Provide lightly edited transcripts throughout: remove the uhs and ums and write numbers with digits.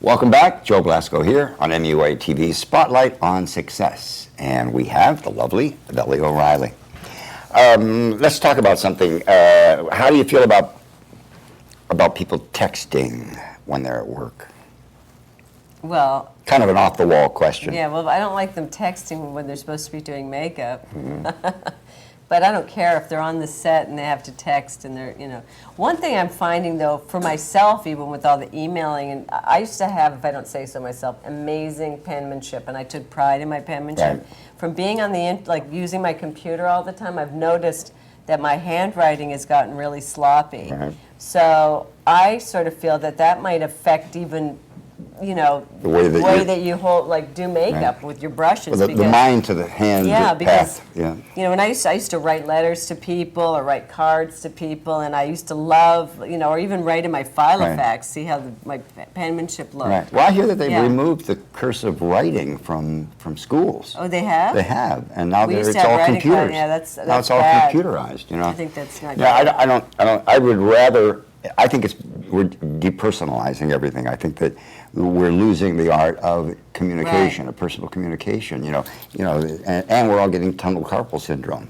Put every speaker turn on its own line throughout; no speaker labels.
Welcome back. Joe Blasco here on MUA TV's Spotlight on Success. And we have the lovely Valli Oreilly. Let's talk about something. How do you feel about people texting when they're at work?
Well,
kind of an off-the-wall question.
Yeah, well, I don't like them texting when they're supposed to be doing makeup. But I don't care if they're on the set and they have to text and they're, One thing I'm finding, though, for myself, even with all the emailing, and I used to have, if I don't say so myself, amazing penmanship, and I took pride in my penmanship.
Right.
From being on using my computer all the time, I've noticed that my handwriting has gotten really sloppy.
Right.
So I sort of feel that might affect even the way that you hold, do makeup with your brushes.
Well, the mind to the hand
because
path. Yeah.
When I used to write letters to people or write cards to people, and I used to love, or even write in my Filofax, see how my penmanship looked.
Right. Well, I hear that they've removed the cursive writing from schools.
Oh, they have?
They have, and now
it's
all computers.
Yeah, that's
now it's all
bad.
computerized.
I think that's not.
Yeah, I don't. I would rather. I think we're depersonalizing everything. I think that we're losing the art of communication, of personal communication. And we're all getting tunnel carpal syndrome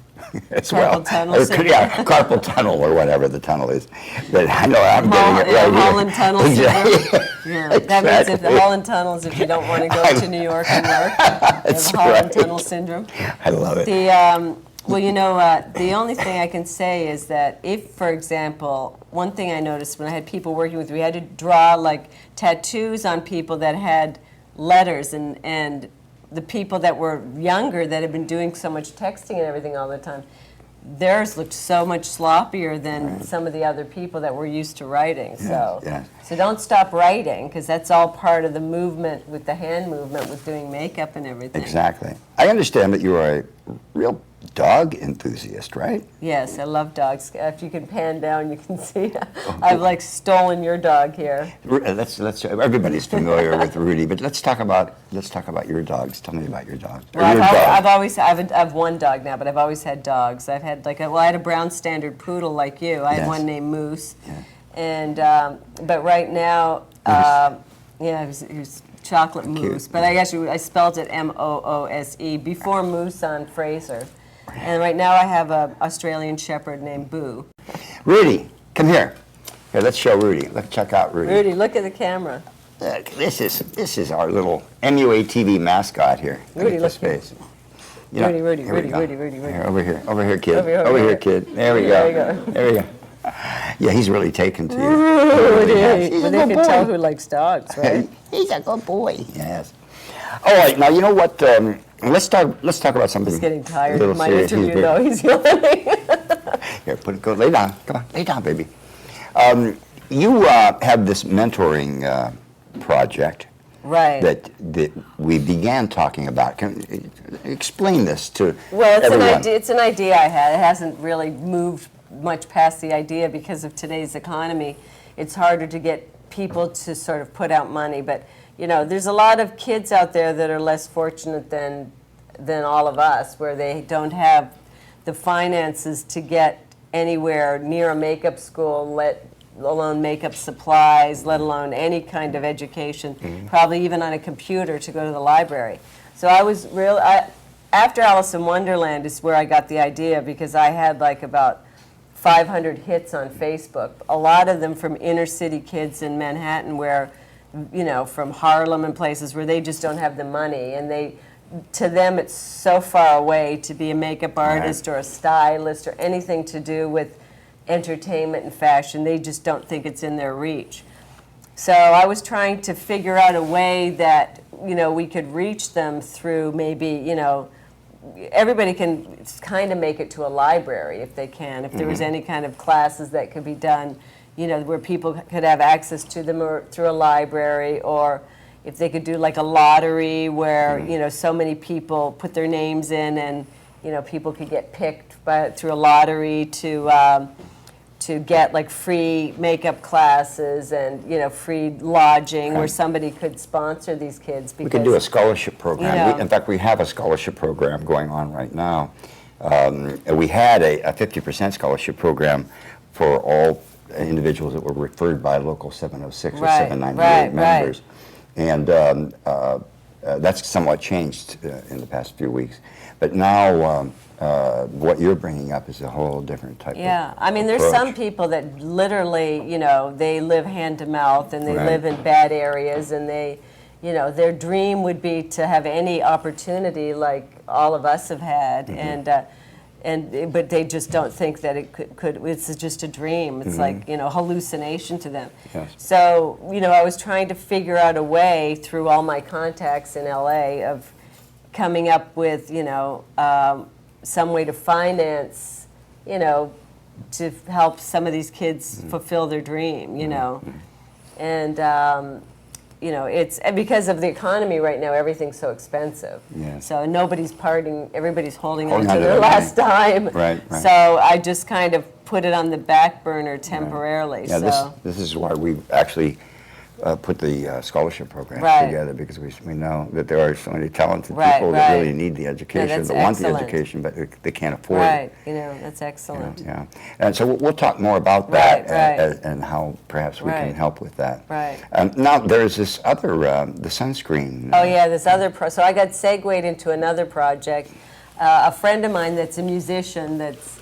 as well.
Tunnel syndrome.
Yeah, carpal tunnel or whatever the tunnel is. But I know I'm getting it right here.
Holland tunnel
Exactly.
syndrome. Yeah, that means if the Holland tunnel is if you don't want to go to New York and work.
That's
you have Holland
right.
tunnel syndrome.
I love it.
The only thing I can say is that if, for example, one thing I noticed when I had people working with, we had to draw tattoos on people that had letters, and the people that were younger that had been doing so much texting and everything all the time, theirs looked so much sloppier than some of the other people that were used to writing. So don't stop writing, because that's all part of the movement with the hand movement with doing makeup and everything.
Exactly. I understand that you are a real dog enthusiast, right?
Yes, I love dogs. If you can pan down, you can see I've stolen your dog here.
Let's everybody's familiar with Rudy, but let's talk about your dogs. Tell me about your dog.
Well, I've one dog now, but I've always had dogs. I've had I had a brown standard poodle like you. I had one named Moose, and but right now, he was chocolate Moose, but I spelled it Moose before Moose on Fraser. And right now I have an Australian Shepherd named Boo.
Rudy, come here. Here, let's show Rudy. Let's check out Rudy.
Rudy, look at the camera.
Look, this is our little MUA TV mascot here.
Rudy, look here. Rudy.
Here, over here, kid. Over here, kid. There we go. There we go. Yeah, he's really taken to you.
Rudy. Well, they can tell who likes dogs, right?
He's a good boy. Yes. All right, now you know what? Let's talk about something.
He's getting tired
of
my interview, though. He's yawning.
Here, go lay down. Come on, lay down, baby. You have this mentoring project,
right?
That we began talking about. Explain this to
everyone. It's an idea I had. It hasn't really moved much past the idea because of today's economy. It's harder to get people to sort of put out money, but there's a lot of kids out there that are less fortunate than all of us, where they don't have the finances to get anywhere near a makeup school, let alone makeup supplies, let alone any kind of education, probably even on a computer to go to the library. So after Alice in Wonderland is where I got the idea, because I had about 500 hits on Facebook, a lot of them from inner city kids in Manhattan, where from Harlem and places where they just don't have the money, and to them it's so far away to be a makeup artist or a stylist or anything to do with entertainment and fashion. They just don't think it's in their reach. So I was trying to figure out a way that we could reach them through maybe everybody can kind of make it to a library if they can, if there was any kind of classes that could be done where people could have access to them or through a library, or if they could do a lottery where, so many people put their names in, and, people could get picked through a lottery to get free makeup classes and, free lodging where somebody could sponsor these kids. Because,
we could do a scholarship program. In fact, we have a scholarship program going on right now. We had a 50% scholarship program for all individuals that were referred by local 706 or 798 members. And that's somewhat changed in the past few weeks. But now what you're bringing up is a whole different type of
Yeah, I mean, there's
approach.
some people that literally, they live hand to mouth and they
Right.
live in bad areas and they, their dream would be to have any opportunity like all of us have had, but they just don't think that it could it's just a dream. It's like, hallucination to them.
Yes.
So, I was trying to figure out a way through all my contacts in LA of coming up with, some way to finance, to help some of these kids fulfill their dream, and it's because of the economy right now, everything's so expensive.
Yes.
So nobody's parting, everybody's holding on
Holding
to
on to
their
their
last dime.
Right, right.
So I just kind of put it on the back burner temporarily.
Yeah,
So
this is why we actually put the scholarship program
Right.
together, because we know that there are so many talented
Right,
people that
right.
really need the education,
that's
that want the
excellent.
education, but they can't afford
right,
it.
that's excellent.
Yeah, and so we'll talk more about that
Right, right.
and how perhaps we can
Right.
help with that.
Right.
Now there's this other, the sunscreen.
Oh yeah, this other so I got segued into another project. A friend of mine that's a musician, that's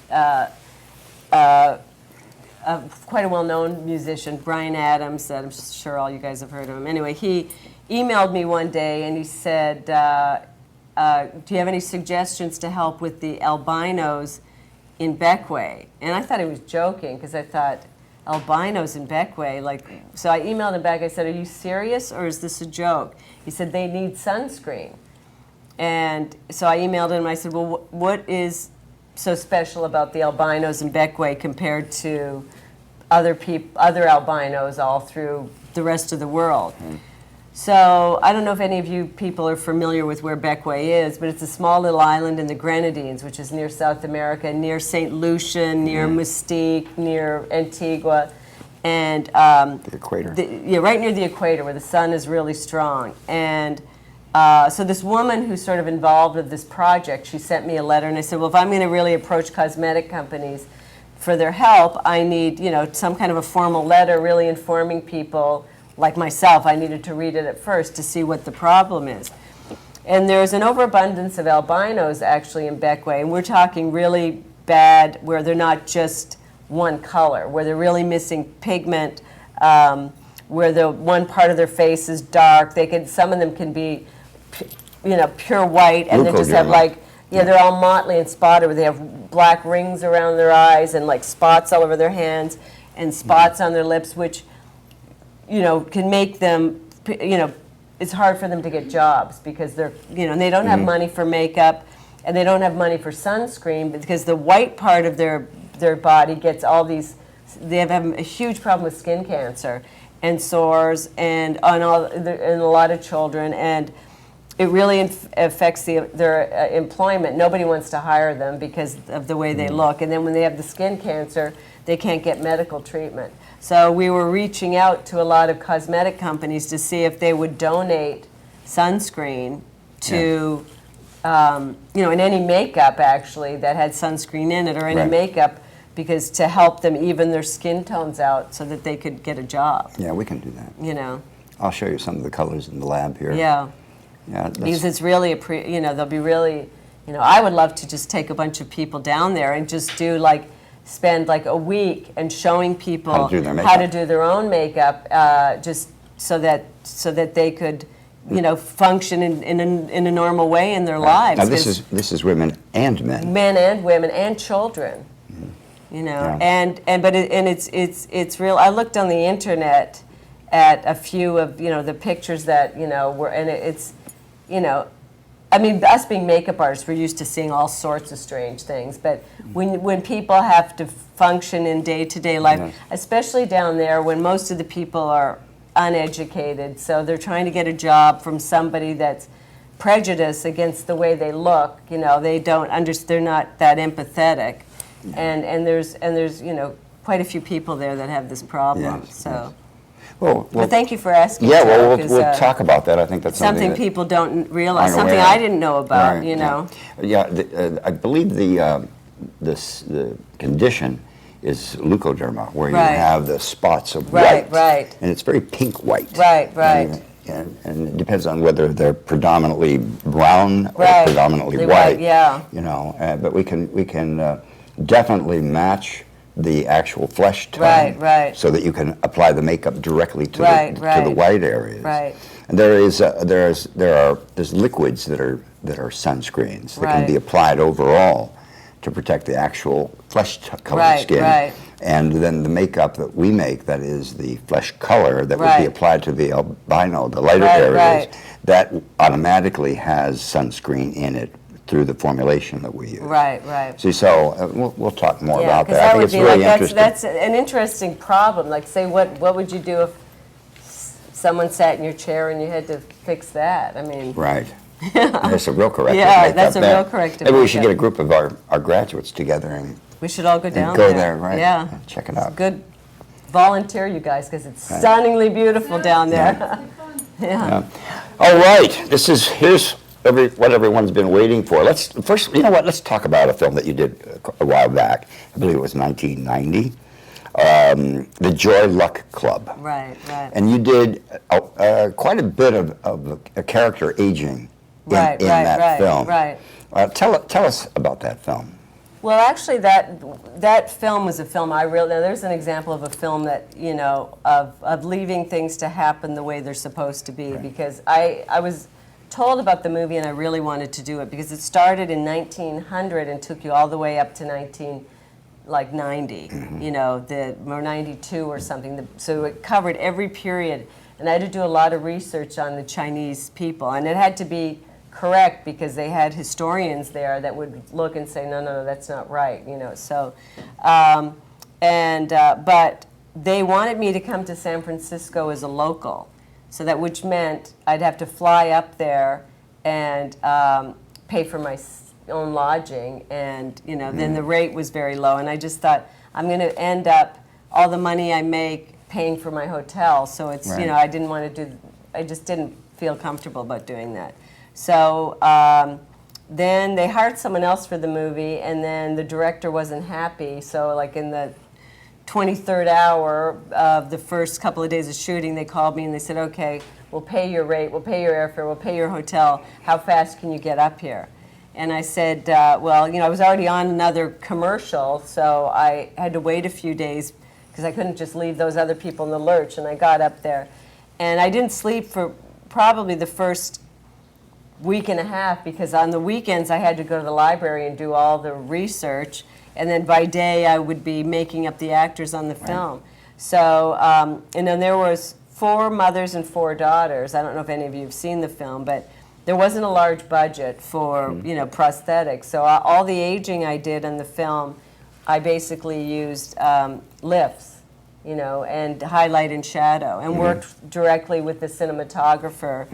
quite a well-known musician, Brian Adams, that I'm sure all you guys have heard of him. Anyway, he emailed me one day and he said, do you have any suggestions to help with the albinos in Beckway? And I thought he was joking, because I thought, albinos in Beckway? So I emailed him back. I said, are you serious, or is this a joke? He said, they need sunscreen. And so I emailed him and I said, well, what is so special about the albinos in Beckway compared to other albinos all through the rest of the world? So I don't know if any of you people are familiar with where Beckway is, but it's a small little island in the Grenadines, which is near South America, near St. Lucia, near Mystique, near Antigua, and
The equator.
right near the equator, where the sun is really strong. And so this woman who's sort of involved with this project, she sent me a letter, and I said, well, if I'm going to really approach cosmetic companies for their help, I need, some kind of a formal letter really informing people like myself. I needed to read it at first to see what the problem is. And there's an overabundance of albinos actually in Beckway, and we're talking really bad, where they're not just one color, where they're really missing pigment, where the one part of their face is dark. Some of them can be, pure white, and they just have they're all motley and spotted, where they have black rings around their eyes and spots all over their hands and spots on their lips, which can make them, it's hard for them to get jobs, because they're, and they don't have money for makeup, and they don't have money for sunscreen, because the white part of their body gets all these, they have a huge problem with skin cancer and sores and a lot of children, and it really affects their employment. Nobody wants to hire them because of the way they look, and then when they have the skin cancer, they can't get medical treatment. So we were reaching out to a lot of cosmetic companies to see if they would donate sunscreen to, and any makeup actually that had sunscreen in it, or any
Right.
makeup, because to help them even their skin tones out so that they could get a job,
Yeah, we can do that. I'll show you some of the colors in the lab here.
Yeah.
Yeah,
Because it's really, they'll be really, I would love to just take a bunch of people down there and just do spend a week and showing people
How to do their
how to
makeup.
do their own makeup, just so that they could, function in a normal way in their lives.
Now
'Cause
this is women and men.
men and women and children,
Yeah.
it's real. I looked on the internet at a few of the pictures that were, and it's I mean, us being makeup artists, we're used to seeing all sorts of strange things, but when people have to function in day-to-day life,
Yes.
especially down there when most of the people are uneducated, so they're trying to get a job from somebody that's prejudiced against the way they look, they don't understand, they're not that empathetic, and there's quite a few people there that have this problem.
Yes,
so.
yes. Well,
But thank you for asking.
yeah,
Joe,
well,
'cause,
we'll talk about that. I think that's
something
that
people don't realize,
aren't
something
aware
I
of.
didn't know about,
Right, Yeah, I believe the condition is leukoderma, where you
Right.
have the spots of
Right,
white.
right.
And it's very pink white.
Right, right.
and it depends on whether they're predominantly brown or
Right.
predominantly
They're
white.
yeah.
You know, but we can definitely match the actual flesh tone,
Right.
so that you can apply the makeup directly to
Right,
to the
right.
white areas.
Right.
And there's liquids that are sunscreens that can be
Right.
applied overall to protect the actual flesh-colored
Right,
skin.
right.
And then the makeup that we make, that is the flesh color, that would
Right.
be applied to the albino, the lighter
Right,
areas,
right.
that automatically has sunscreen in it through the formulation that we use.
Right, right.
See, so we'll talk more
Yeah,
about
because
that. I
that
think
would
it's
be
really
like,
interesting.
that's an interesting problem. Like, say, what would you do if someone sat in your chair and you had to fix that? I mean,
Right. That's a real corrective
Yeah,
makeup
that's a
there.
real corrective
Maybe we should
makeup.
get a group of our graduates together and
we should all go down
go
there.
there, right?
Yeah.
And check it
It's
out.
good. Volunteer, you guys, because it's
Right.
stunningly beautiful down there. Yeah.
All right, here's what everyone's been waiting for. Let's first, you know what? Let's talk about a film that you did a while back. I believe it was 1990, The Joy Luck Club.
Right, right.
And you did quite a bit of a character aging in that film.
Right.
Tell us about that film.
Well, actually, that film was a film I really. Now, there's an example of a film that, you know, of leaving things to happen the way they're supposed to be.
Right.
Because I was told about the movie and I really wanted to do it because it started in 1900 and took you all the way up to 90.
Mm-hmm.
You know, or 92 or something. So it covered every period, and I had to do a lot of research on the Chinese people, and it had to be correct because they had historians there that would look and say, no, that's not right, you know. So, but they wanted me to come to San Francisco as a local, so that which meant I'd have to fly up there and pay for my own lodging, and you know, then the rate was very low, and I just thought I'm going to end up all the money I make paying for my hotel. So it's
Right.
you know, I just didn't feel comfortable about doing that. So then they hired someone else for the movie, and then the director wasn't happy. So like in the 23rd hour of the first couple of days of shooting, they called me and they said, okay, we'll pay your rate, we'll pay your airfare, we'll pay your hotel. How fast can you get up here? And I said, well, you know, I was already on another commercial, so I had to wait a few days because I couldn't just leave those other people in the lurch. And I got up there, and I didn't sleep for probably the first week and a half because on the weekends I had to go to the library and do all the research, and then by day I would be making up the actors on the film. So, and then there was 4 mothers and 4 daughters. I don't know if any of you have seen the film, but there wasn't a large budget for, you know, prosthetics. So all the aging I did in the film, I basically used lifts, you know, and highlight and shadow, and worked directly with the cinematographer.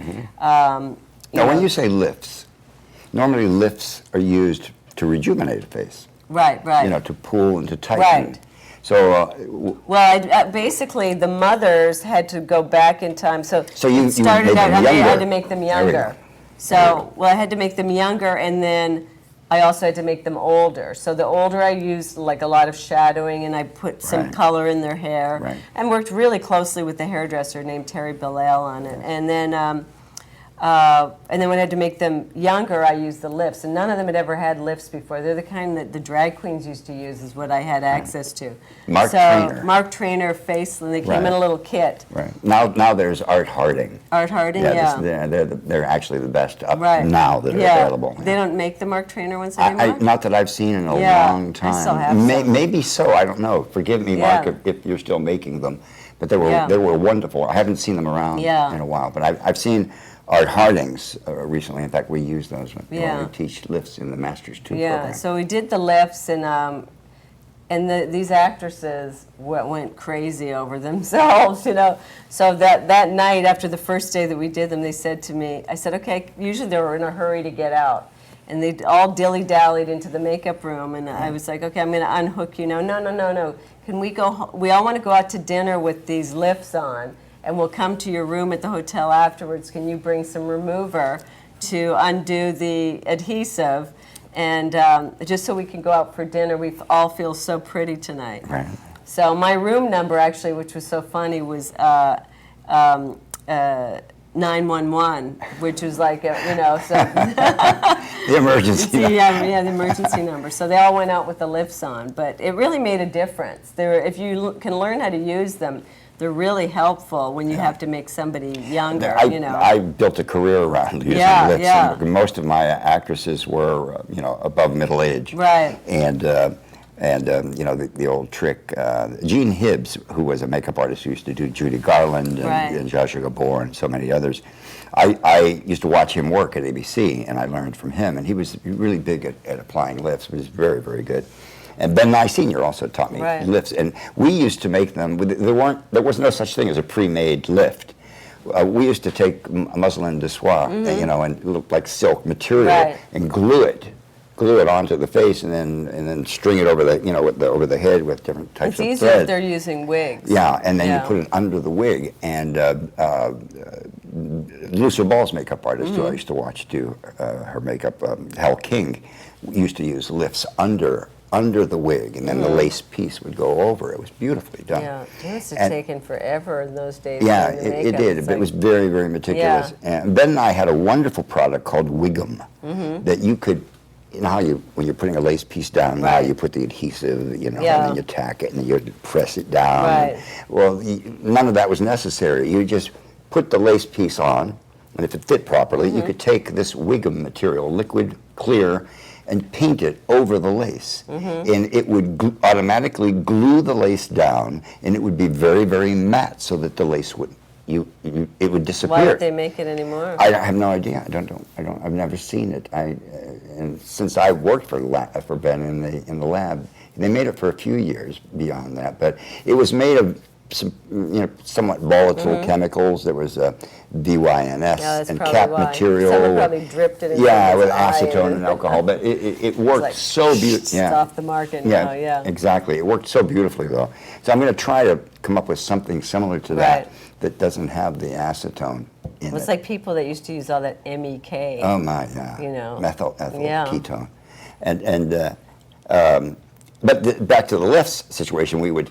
Now, when you say lifts, normally lifts are used to rejuvenate a face.
Right, right.
You know, to pull and to tighten.
Right.
So,
Well, basically, the mothers had to go back in time. So
you
it started
made
out,
them
I had
younger.
to make them
There we go.
younger. So, well, I had to make them younger, and then I also had to make them older. So the older I used, like a lot of shadowing, and I put some
Right.
color in their hair,
Right.
and worked really closely with the hairdresser named Terry Billale on it. And then when I had to make them younger, I used the lifts. And none of them had ever had lifts before. They're the kind that the drag queens used to use, is what I had access to.
Mark Trainer.
Mark Trainer face, and they came
Right.
in a little kit.
right. Now there's Art Harding.
Art Harding,
They're actually the best up
Right.
now that are
Yeah.
available.
They don't make the Mark Trainer ones anymore?
Not that I've seen in a
Yeah,
long time.
I still have some.
Maybe so. I don't know. Forgive me, Mark,
Yeah.
if you're still making them. But
Yeah.
they were wonderful. I haven't seen them around
Yeah.
in a while. But I've seen Art Harding's recently. In fact, we use those when
Yeah.
we teach lifts in the Masters 2
Yeah,
program.
so we did the lifts, and these actresses went crazy over themselves, you know. So that night, after the first day that we did them, they said to me, I said, okay, usually they were in a hurry to get out. And they all dilly-dallied into the makeup room, and I was like, okay, I'm going to unhook you now. No. Can we go, we all want to go out to dinner with these lifts on, and we'll come to your room at the hotel afterwards. Can you bring some remover to undo the adhesive? And just so we can go out for dinner, we all feel so pretty tonight.
Right.
So my room number, actually, which was so funny, was 911, which was like, so
The emergency.
yeah, the emergency number. So they all went out with the lifts on, but it really made a difference. If you can learn how to use them, they're really helpful when you have to make somebody younger.
I built a career around using lifts.
Yeah.
And most of my actresses were, above middle age.
Right.
And the old trick. Gene Hibbs, who was a makeup artist who used to do Judy Garland and Joshua Gabor and so many others. I used to watch him work at ABC, and I learned from him. And he was really big at applying lifts. He was very, very good. And Ben Nye Sr. also taught me lifts. And we used to make them. There was no such thing as a pre-made lift. We used to take muslin de soie, and it looked like silk material, and glue it onto the face, and then string it over over the head with different types of thread.
It's easier if they're using wigs.
Yeah, and then you put it under the wig. And Lucia Ball's makeup artist, who I used to watch do her makeup, Hal King, used to use lifts under the wig, and then the lace piece would go over. It was beautifully done.
Yeah, it must have taken forever in those days.
Yeah, it did. But it was very, very meticulous.
Yeah.
And Ben and I had a wonderful product called Wig'em that you could, how when you're putting a lace piece down, now you put the adhesive, and then you tack it, and then you press it down.
Right.
Well, none of that was necessary. You just put the lace piece on, and if it fit properly, you could take this Wig'em material, liquid, clear, and paint it over the lace. And it would automatically glue the lace down, and it would be very, very matte, so that the lace would it would disappear.
Why don't they make it anymore?
I have no idea. I've never seen it. And since I worked for Ben in the lab, they made it for a few years beyond that. But it was made of some, somewhat volatile chemicals. There was BYNS and cap material.
Someone probably dripped it in
with acetone and alcohol. But it worked
like,
so beautifully.
It's off the market now,
exactly. It worked so beautifully, though. So I'm going to try to come up with something similar to that doesn't have the acetone in it.
It's like people that used to use all that MEK.
Oh my, yeah. Methyl ketone. But back to the lifts situation, we would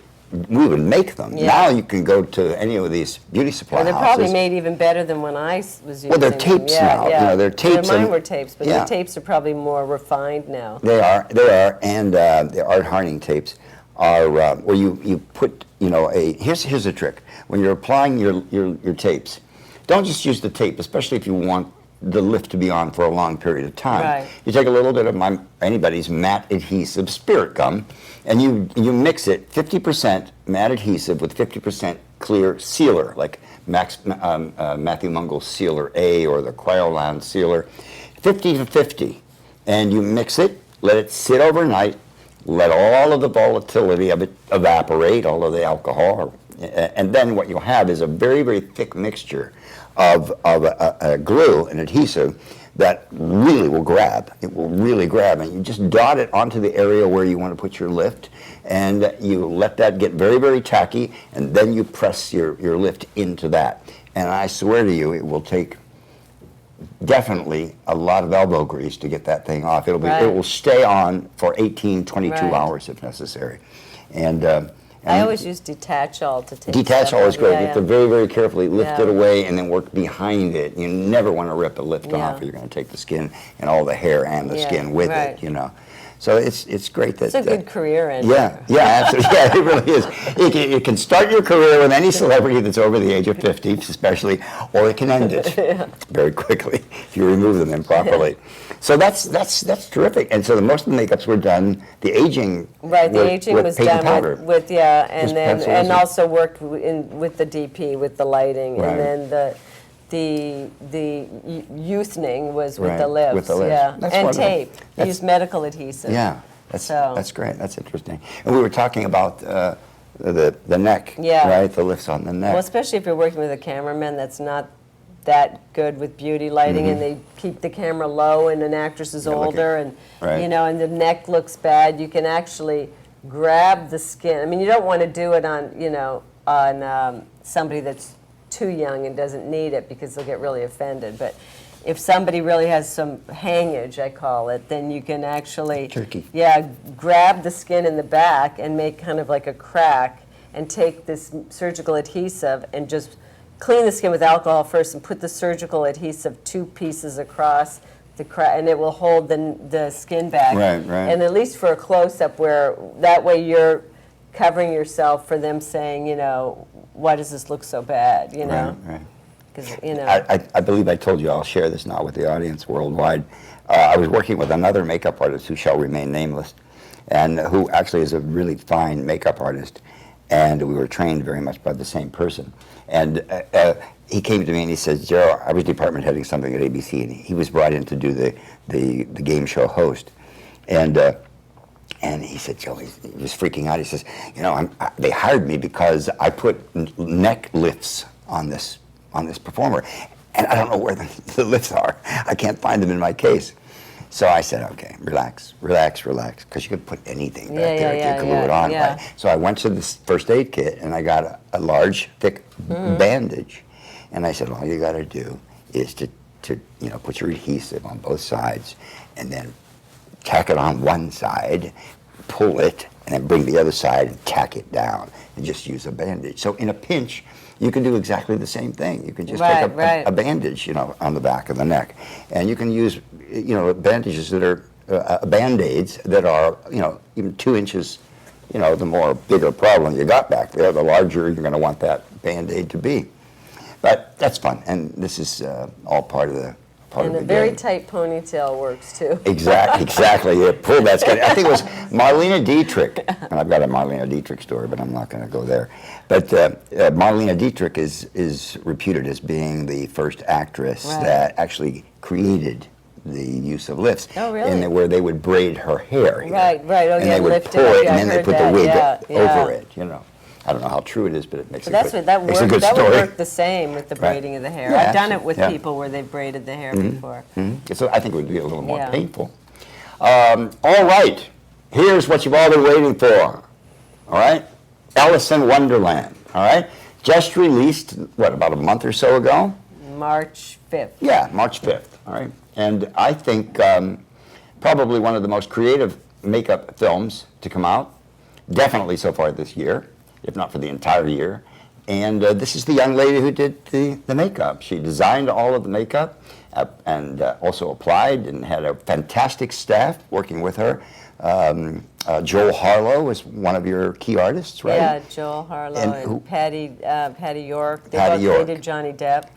make them.
Yeah.
Now you can go to any of these beauty supply
they're
houses.
probably made even better than when I was using them.
Well, they're tapes now. They're tapes.
Mine were tapes, but the tapes are probably more refined now.
They are, and the Art Harning tapes are where you put, here's a trick. When you're applying your tapes, don't just use the tape, especially if you want the lift to be on for a long period of time.
Right.
You take a little bit of anybody's matte adhesive spirit gum, and you mix it 50% matte adhesive with 50% clear sealer, like Matthew Mungall's Sealer A or the Cryolan Sealer, 50-50, and you mix it, let it sit overnight, let all of the volatility of it evaporate, all of the alcohol, and then what you'll have is a very, very thick mixture of a glue, an adhesive, that really will grab. It will really grab, and you just dot it onto the area where you want to put your lift, and you let that get very, very tacky, and then you press your lift into that. And I swear to you, it will take definitely a lot of elbow grease to get that thing off. It will stay on for 18, 22 hours if necessary. And
I always use detach-all to take
Detach-all is great.
Yeah,
you have to very, very carefully lift it away and then work behind it. You never want to rip a lift off, or you're going to take the skin and all the hair and the skin with it, So it's great that...
It's a good career ender.
Yeah, absolutely. Yeah, it really is. You can start your career with any celebrity that's over the age of 50, especially, or it can end it very quickly if you remove them improperly. So that's terrific. And so most of the makeups were done, the aging...
Right, the aging was done with and also worked with the DP, with the lighting, and then the youthning was with the lifts,
with the lifts.
and
wonderful.
tape. Use medical adhesive.
Yeah, that's great. That's interesting. And we were talking about the neck, right? The lifts on the neck.
Well, especially if you're working with a cameraman that's not that good with beauty lighting, and they keep the camera low, and an actress is older, and and the neck looks bad. You can actually grab the skin. I mean, you don't want to do it on somebody that's too young and doesn't need it, because they'll get really offended. But if somebody really has some hangage, I call it, then you can actually grab the skin in the back and make kind of like a crack, and take this surgical adhesive and just clean the skin with alcohol first and put the surgical adhesive 2 pieces across the crack, and it will hold the skin back.
Right, right.
And at least for a close-up, where that way you're covering yourself for them saying, you know, why does this look so bad, you know?
Right, right.
'Cause, you know.
I believe I told you, I'll share this now with the audience worldwide. I was working with another makeup artist who shall remain nameless, and who actually is a really fine makeup artist. And we were trained very much by the same person. And he came to me and he says, Joe, I was department heading something at ABC, and he was brought in to do the game show host. And he said, Joe, he was freaking out. He says, you know, they hired me because I put neck lifts on this performer, and I don't know where the lifts are. I can't find them in my case. So I said, okay, relax, because you could put anything back there if you glue it on.
Yeah.
Right? So I went to this first aid kit, and I got a large, thick bandage. And I said, all you got to do is to put your adhesive on both sides, and then tack it on one side, pull it, and then bring the other side and tack it down, and just use a bandage. So in a pinch, you can do exactly the same thing. You can just take a bandage, on the back of the neck, and you can use, bandages that are Band-Aids that are, even 2 inches. The more bigger problem you got back there, the larger you're going to want that Band-Aid to be. But that's fun, and this is all part of the.
And a very tight ponytail works too.
Exactly. Yeah, pull that skin. I think it was Marlene Dietrich, and I've got a Marlene Dietrich story, but I'm not going to go there. But Marlene Dietrich is reputed as being the first actress that actually created the use of lifts.
Oh, really?
And where they would braid her hair.
Right. Oh,
and
yeah,
they would
lift
pull
it up.
it, and then they put the wig over it. I don't know how true it is, but it makes
But that would work the same with the braiding of the hair.
Yeah,
I've done it with people where they've braided the hair before.
So I think it would be a little more painful. All right, here's what you've all been waiting for. All right, Alice in Wonderland. All right, just released, about a month or so ago?
March 5th.
Yeah, March 5th. All right, and I think probably one of the most creative makeup films to come out, definitely so far this year, if not for the entire year. And this is the young lady who did the makeup. She designed all of the makeup and also applied, and had a fantastic staff working with her. Joel Harlow was one of your key artists, right?
Yeah, Joel Harlow and Patty York. They did Johnny Depp.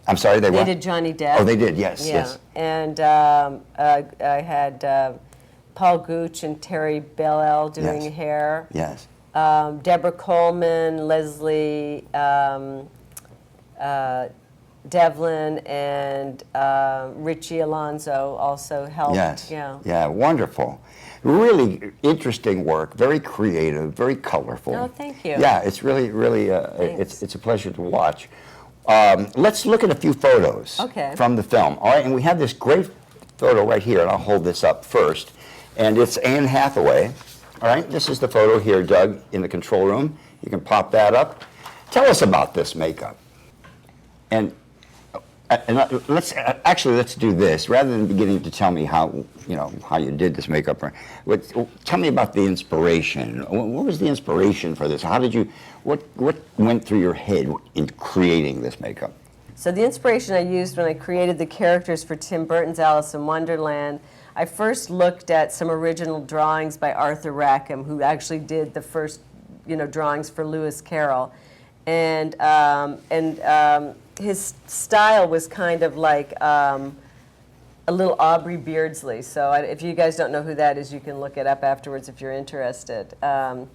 I'm sorry, they
did Johnny Depp.
Oh, they did, yes,
yeah.
yes.
And I had Paul Gooch and Terry Bellell doing hair.
Yes.
Deborah Coleman, Leslie Devlin, and Richie Alonso also helped.
Yes. Yeah, wonderful. Really interesting work, very creative, very colorful.
Oh, thank you.
Yeah, it's really, it's a pleasure to watch. Let's look at a few photos from the film. All right, and we have this great photo right here, and I'll hold this up first. And it's Anne Hathaway. All right, this is the photo here, Doug, in the control room. You can pop that up. Tell us about this makeup. And let's do this rather than beginning to tell me how you did this makeup. Tell me about the inspiration. What was the inspiration for this? What went through your head in creating this makeup?
So the inspiration I used when I created the characters for Tim Burton's Alice in Wonderland, I first looked at some original drawings by Arthur Rackham, who actually did the first, drawings for Lewis Carroll, and his style was kind of like a little Aubrey Beardsley. So if you guys don't know who that is, you can look it up afterwards if you're interested. Then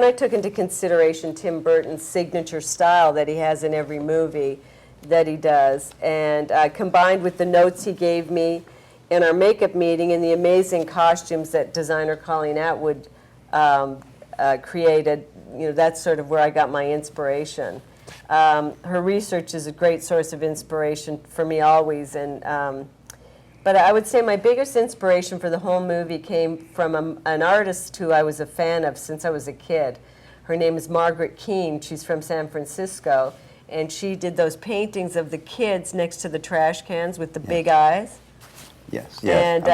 I took into consideration Tim Burton's signature style that he has in every movie that he does, and combined with the notes he gave me in our makeup meeting and the amazing costumes that designer Colleen Atwood created, that's sort of where I got my inspiration. Her research is a great source of inspiration for me always, but I would say my biggest inspiration for the whole movie came from an artist who I was a fan of since I was a kid. Her name is Margaret Keane. She's from San Francisco. And she did those paintings of the kids next to the trash cans with the big eyes.
Yes.
And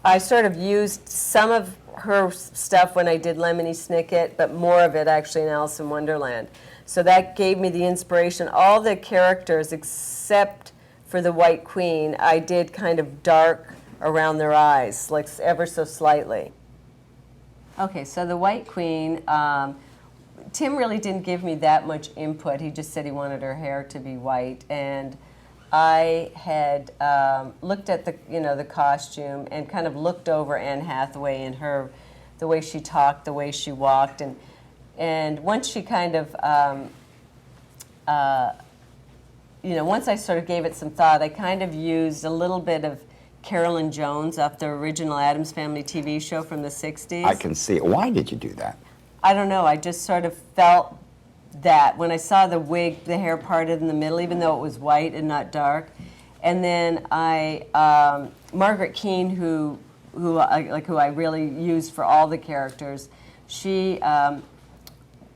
I sort of used some of her stuff when I did Lemony Snicket, but more of it actually in Alice in Wonderland. So that gave me the inspiration. All the characters, except for the White Queen, I did kind of dark around their eyes, like ever so slightly. Okay, so the White Queen, Tim really didn't give me that much input. He just said he wanted her hair to be white, and I had looked at the costume and kind of looked over Anne Hathaway and the way she talked, the way she walked, and once she kind of once I sort of gave it some thought, I kind of used a little bit of Carolyn Jones off the original Addams Family TV show from the 60s.
I can see it. Why did you do that?
I don't know. I just sort of felt that when I saw the wig, the hair parted in the middle, even though it was white and not dark. And then Margaret Keane, who I really used for all the characters, she,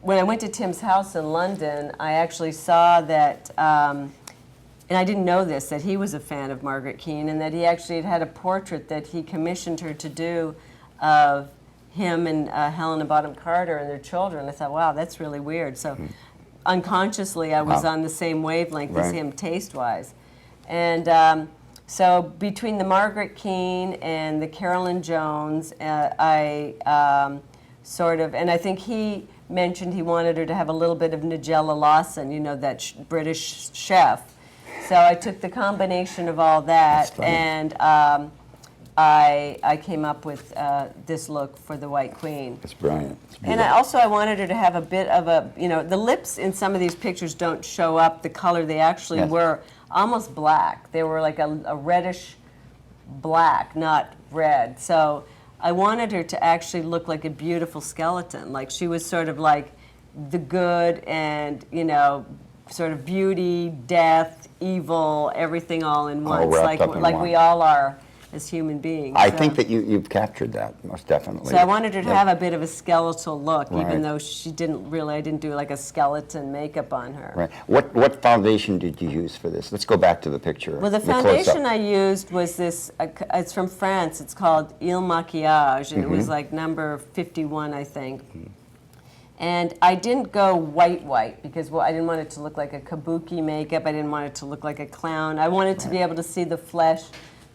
when I went to Tim's house in London, I actually saw that, and I didn't know this, that he was a fan of Margaret Keane, and that he actually had a portrait that he commissioned her to do of him and Helena Bonham Carter and their children. I thought, wow, that's really weird. So unconsciously, I was on the same wavelength as him taste-wise. And so between the Margaret Keane and the Carolyn Jones, I sort of, and I think he mentioned he wanted her to have a little bit of Nigella Lawson, you know, that British chef. So I took the combination of all that, and I came up with this look for the White Queen.
It's brilliant.
And I wanted her to have a bit of a, the lips in some of these pictures don't show up the color. They actually were almost black. They were like a reddish black, not red. So I wanted her to actually look like a beautiful skeleton. Like she was sort of like the good and, sort of beauty, death, evil, everything all in once, like we all are as human beings.
I think that you've captured that, most definitely.
So I wanted her to have a bit of a skeletal look, even though she didn't really, I didn't do like a skeleton makeup on her.
Right. What foundation did you use for this? Let's go back to the picture.
Well, the foundation I used was this, it's from France, it's called Il Maquillage, and it was like number 51, I think. And I didn't go white because I didn't want it to look like a kabuki makeup. I didn't want it to look like a clown. I wanted to be able to see the flesh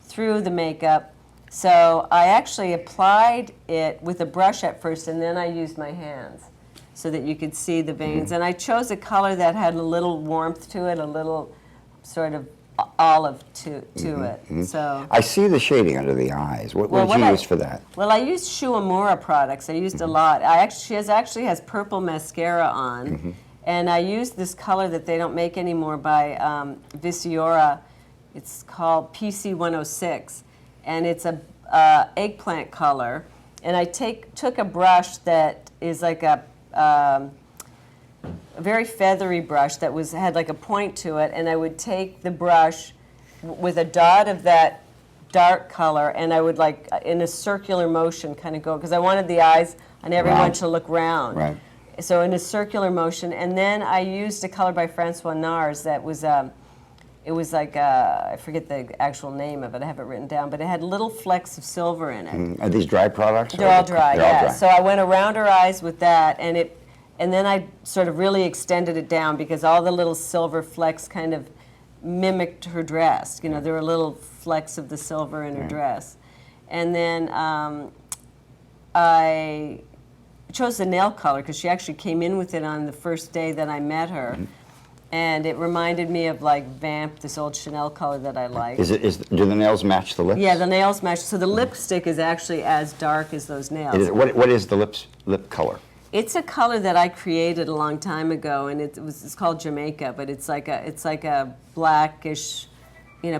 through the makeup. So I actually applied it with a brush at first, and then I used my hands so that you could see the veins. And I chose a color that had a little warmth to it, a little sort of olive to it. So
I see the shading under the eyes. What did you use for that?
Well, I used Shuamura products. I used a lot. She actually has purple mascara on, and I used this color that they don't make anymore by Visiora. It's called PC106, and it's a eggplant color. And I took a brush that is like a very feathery brush that had like a point to it, and I would take the brush with a dot of that dark color, and I would like in a circular motion kind of go, because I wanted the eyes on everyone to look round.
Right.
So in a circular motion, and then I used a color by Francois Nars that was it was like I forget the actual name of it. I have it written down, but it had little flecks of silver in it.
Are these dry products?
They're all dry. They're all dry. So I went around her eyes with that, and then I sort of really extended it down because all the little silver flecks kind of mimicked her dress. There were little flecks of the silver in her dress. And then I chose the nail color because she actually came in with it on the first day that I met her. And it reminded me of like Vamp, this old Chanel color that I like.
Do the nails match the lips?
Yeah, the nails match. So the lipstick is actually as dark as those nails.
What is the lip color?
It's a color that I created a long time ago, and it's called Jamaica, but it's like a blackish.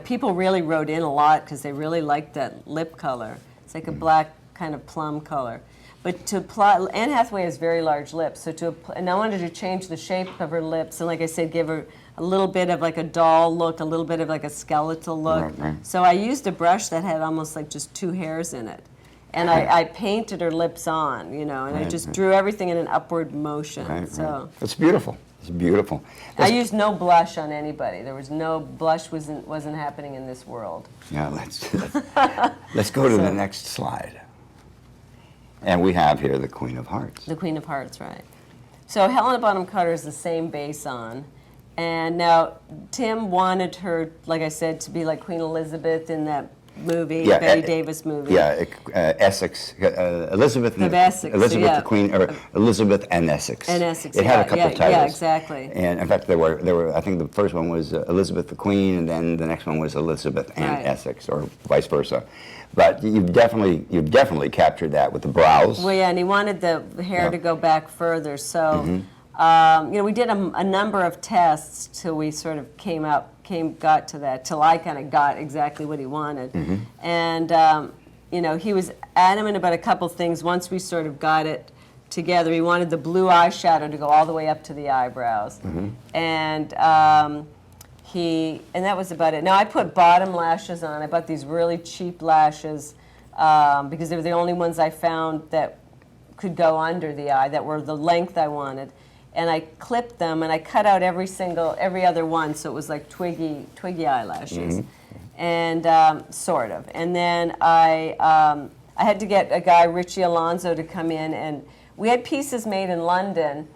People really wrote in a lot because they really liked that lip color. It's like a black kind of plum color. But to apply, Anne Hathaway has very large lips, and I wanted to change the shape of her lips, and like I said, give her a little bit of like a doll look, a little bit of like a skeletal look. Right. So I used a brush that had almost like just 2 hairs in it. And I painted her lips on, and I just drew everything in an upward motion. Right.
It's beautiful. It's beautiful.
I used no blush on anybody. There was no blush. Wasn't happening in this world.
Yeah, let's go to the next slide. And we have here the Queen of Hearts.
The Queen of Hearts, right. So Helena Bonham Carter is the same base on. And now Tim wanted her, like I said, to be like Queen Elizabeth in that movie,
Yeah,
Betty Davis movie.
Yeah, Essex, Elizabeth
of Essex,
Elizabeth
yeah.
the Queen, or Elizabeth and Essex.
And Essex,
It had a couple titles.
Yeah, exactly.
And in fact, there were. I think the first one was Elizabeth the Queen, and then the next one was Elizabeth and
Right.
Essex, or vice versa. But you've definitely captured that with the brows.
Well, yeah, and he wanted the hair
Yeah.
to go back further. So, you know, we did a number of tests till we sort of got to that, till I kind of got exactly what he wanted. And, you know, he was adamant about a couple things. Once we sort of got it together, he wanted the blue eyeshadow to go all the way up to the eyebrows. And that was about it. Now, I put bottom lashes on. I bought these really cheap lashes because they were the only ones I found that could go under the eye, that were the length I wanted. And I clipped them, and I cut out every other one, so it was like twiggy eyelashes, and sort of. And then I had to get a guy, Richie Alonso, to come in, and we had pieces made in London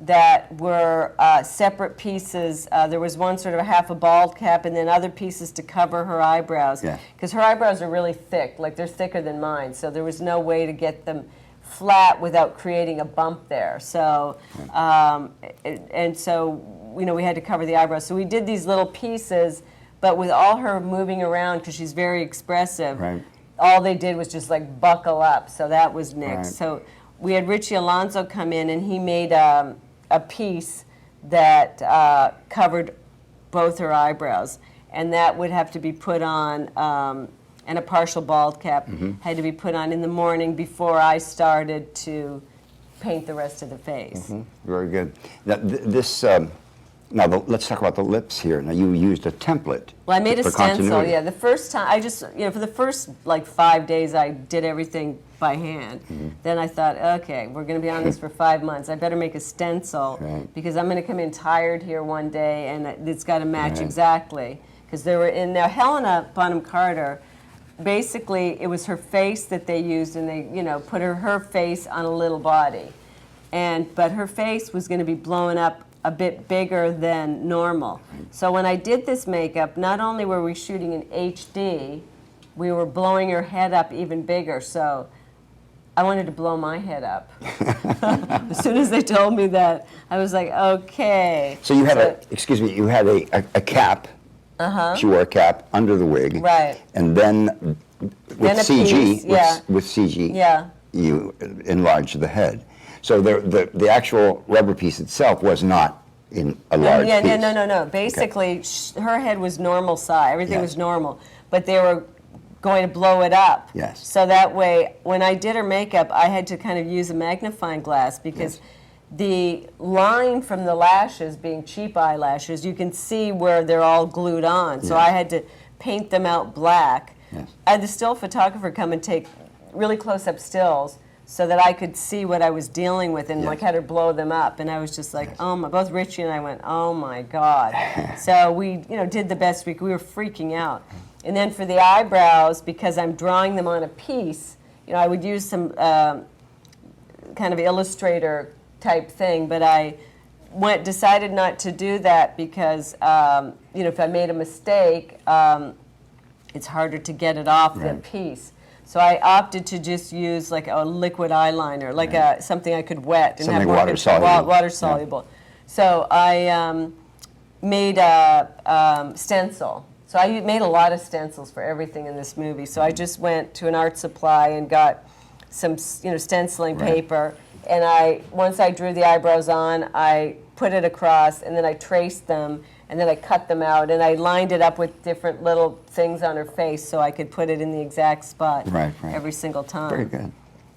that were separate pieces. There was one sort of a half a bald cap, and then other pieces to cover her eyebrows, because her eyebrows are really thick, like they're thicker than mine, so there was no way to get them flat without creating a bump there. So, and so, you know, we had to cover the eyebrows. So we did these little pieces, but with all her moving around, because she's very expressive, all they did was just like buckle up. So that was nixed. So we had Richie Alonso come in, and he made a piece that covered both her eyebrows. And that would have to be put on, and a partial bald cap had to be put on in the morning before I started to paint the rest of the face.
Very good. Now, let's talk about the lips here. Now, you used a template.
Well, I made a
for
stencil,
continuity.
yeah. The first time, I just, you know, for the first like 5 days, I did everything by hand. Then I thought, okay, we're going to be on this for 5 months. I better make a stencil because I'm going to come in tired here one day, and it's got to match exactly. Because there were now Helena Bonham Carter. Basically, it was her face that they used, and they, you know, put her face on a little body, but her face was going to be blown up a bit bigger than normal. So when I did this makeup, not only were we shooting in HD, we were blowing her head up even bigger. So I wanted to blow my head up. As soon as they told me that, I was like, okay.
So you had you had a cap. She wore a cap under the wig.
Right.
And then with CG, you enlarged the head. So the actual rubber piece itself was not in a large piece.
No. Basically, her head was normal size. Everything was normal. But they were going to blow it up.
Yes.
So that way, when I did her makeup, I had to kind of use a magnifying glass because the line from the lashes, being cheap eyelashes, you can see where they're all glued on. So I had to paint them out black. I had the still photographer come and take really close-up stills so that I could see what I was dealing with, and like had her blow them up. And I was just like, oh my, both Richie and I went, oh my God. So we, you know, did the best we were freaking out. And then for the eyebrows, because I'm drawing them on a piece, you know, I would use some kind of Illustrator type thing, but I decided not to do that because, you know, if I made a mistake, it's harder to get it off the piece. So I opted to just use like a liquid eyeliner, like something I could wet and have
water soluble.
Water soluble. So I made a stencil. So I made a lot of stencils for everything in this movie. So I just went to an art supply and got some, you know, stenciling paper. And once I drew the eyebrows on, I put it across, and then I traced them, and then I cut them out, and I lined it up with different little things on her face so I could put it in the exact spot every single time.
Very good.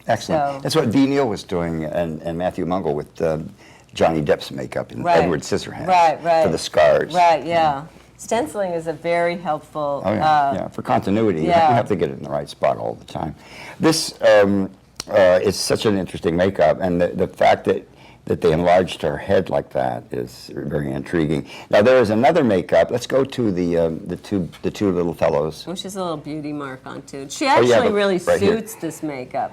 Excellent.
So,
that's what V. Neal was doing, and Matthew Mungle with Johnny Depp's makeup in Edward Scissorhands for the scars.
Right, yeah. Stenciling is a very helpful...
for continuity. You have to get it in the right spot all the time. This is such an interesting makeup, and the fact that they enlarged her head like that is very intriguing. Now there is another makeup. Let's go to the two little fellows.
Which is a little beauty mark on too. She actually really suits this makeup.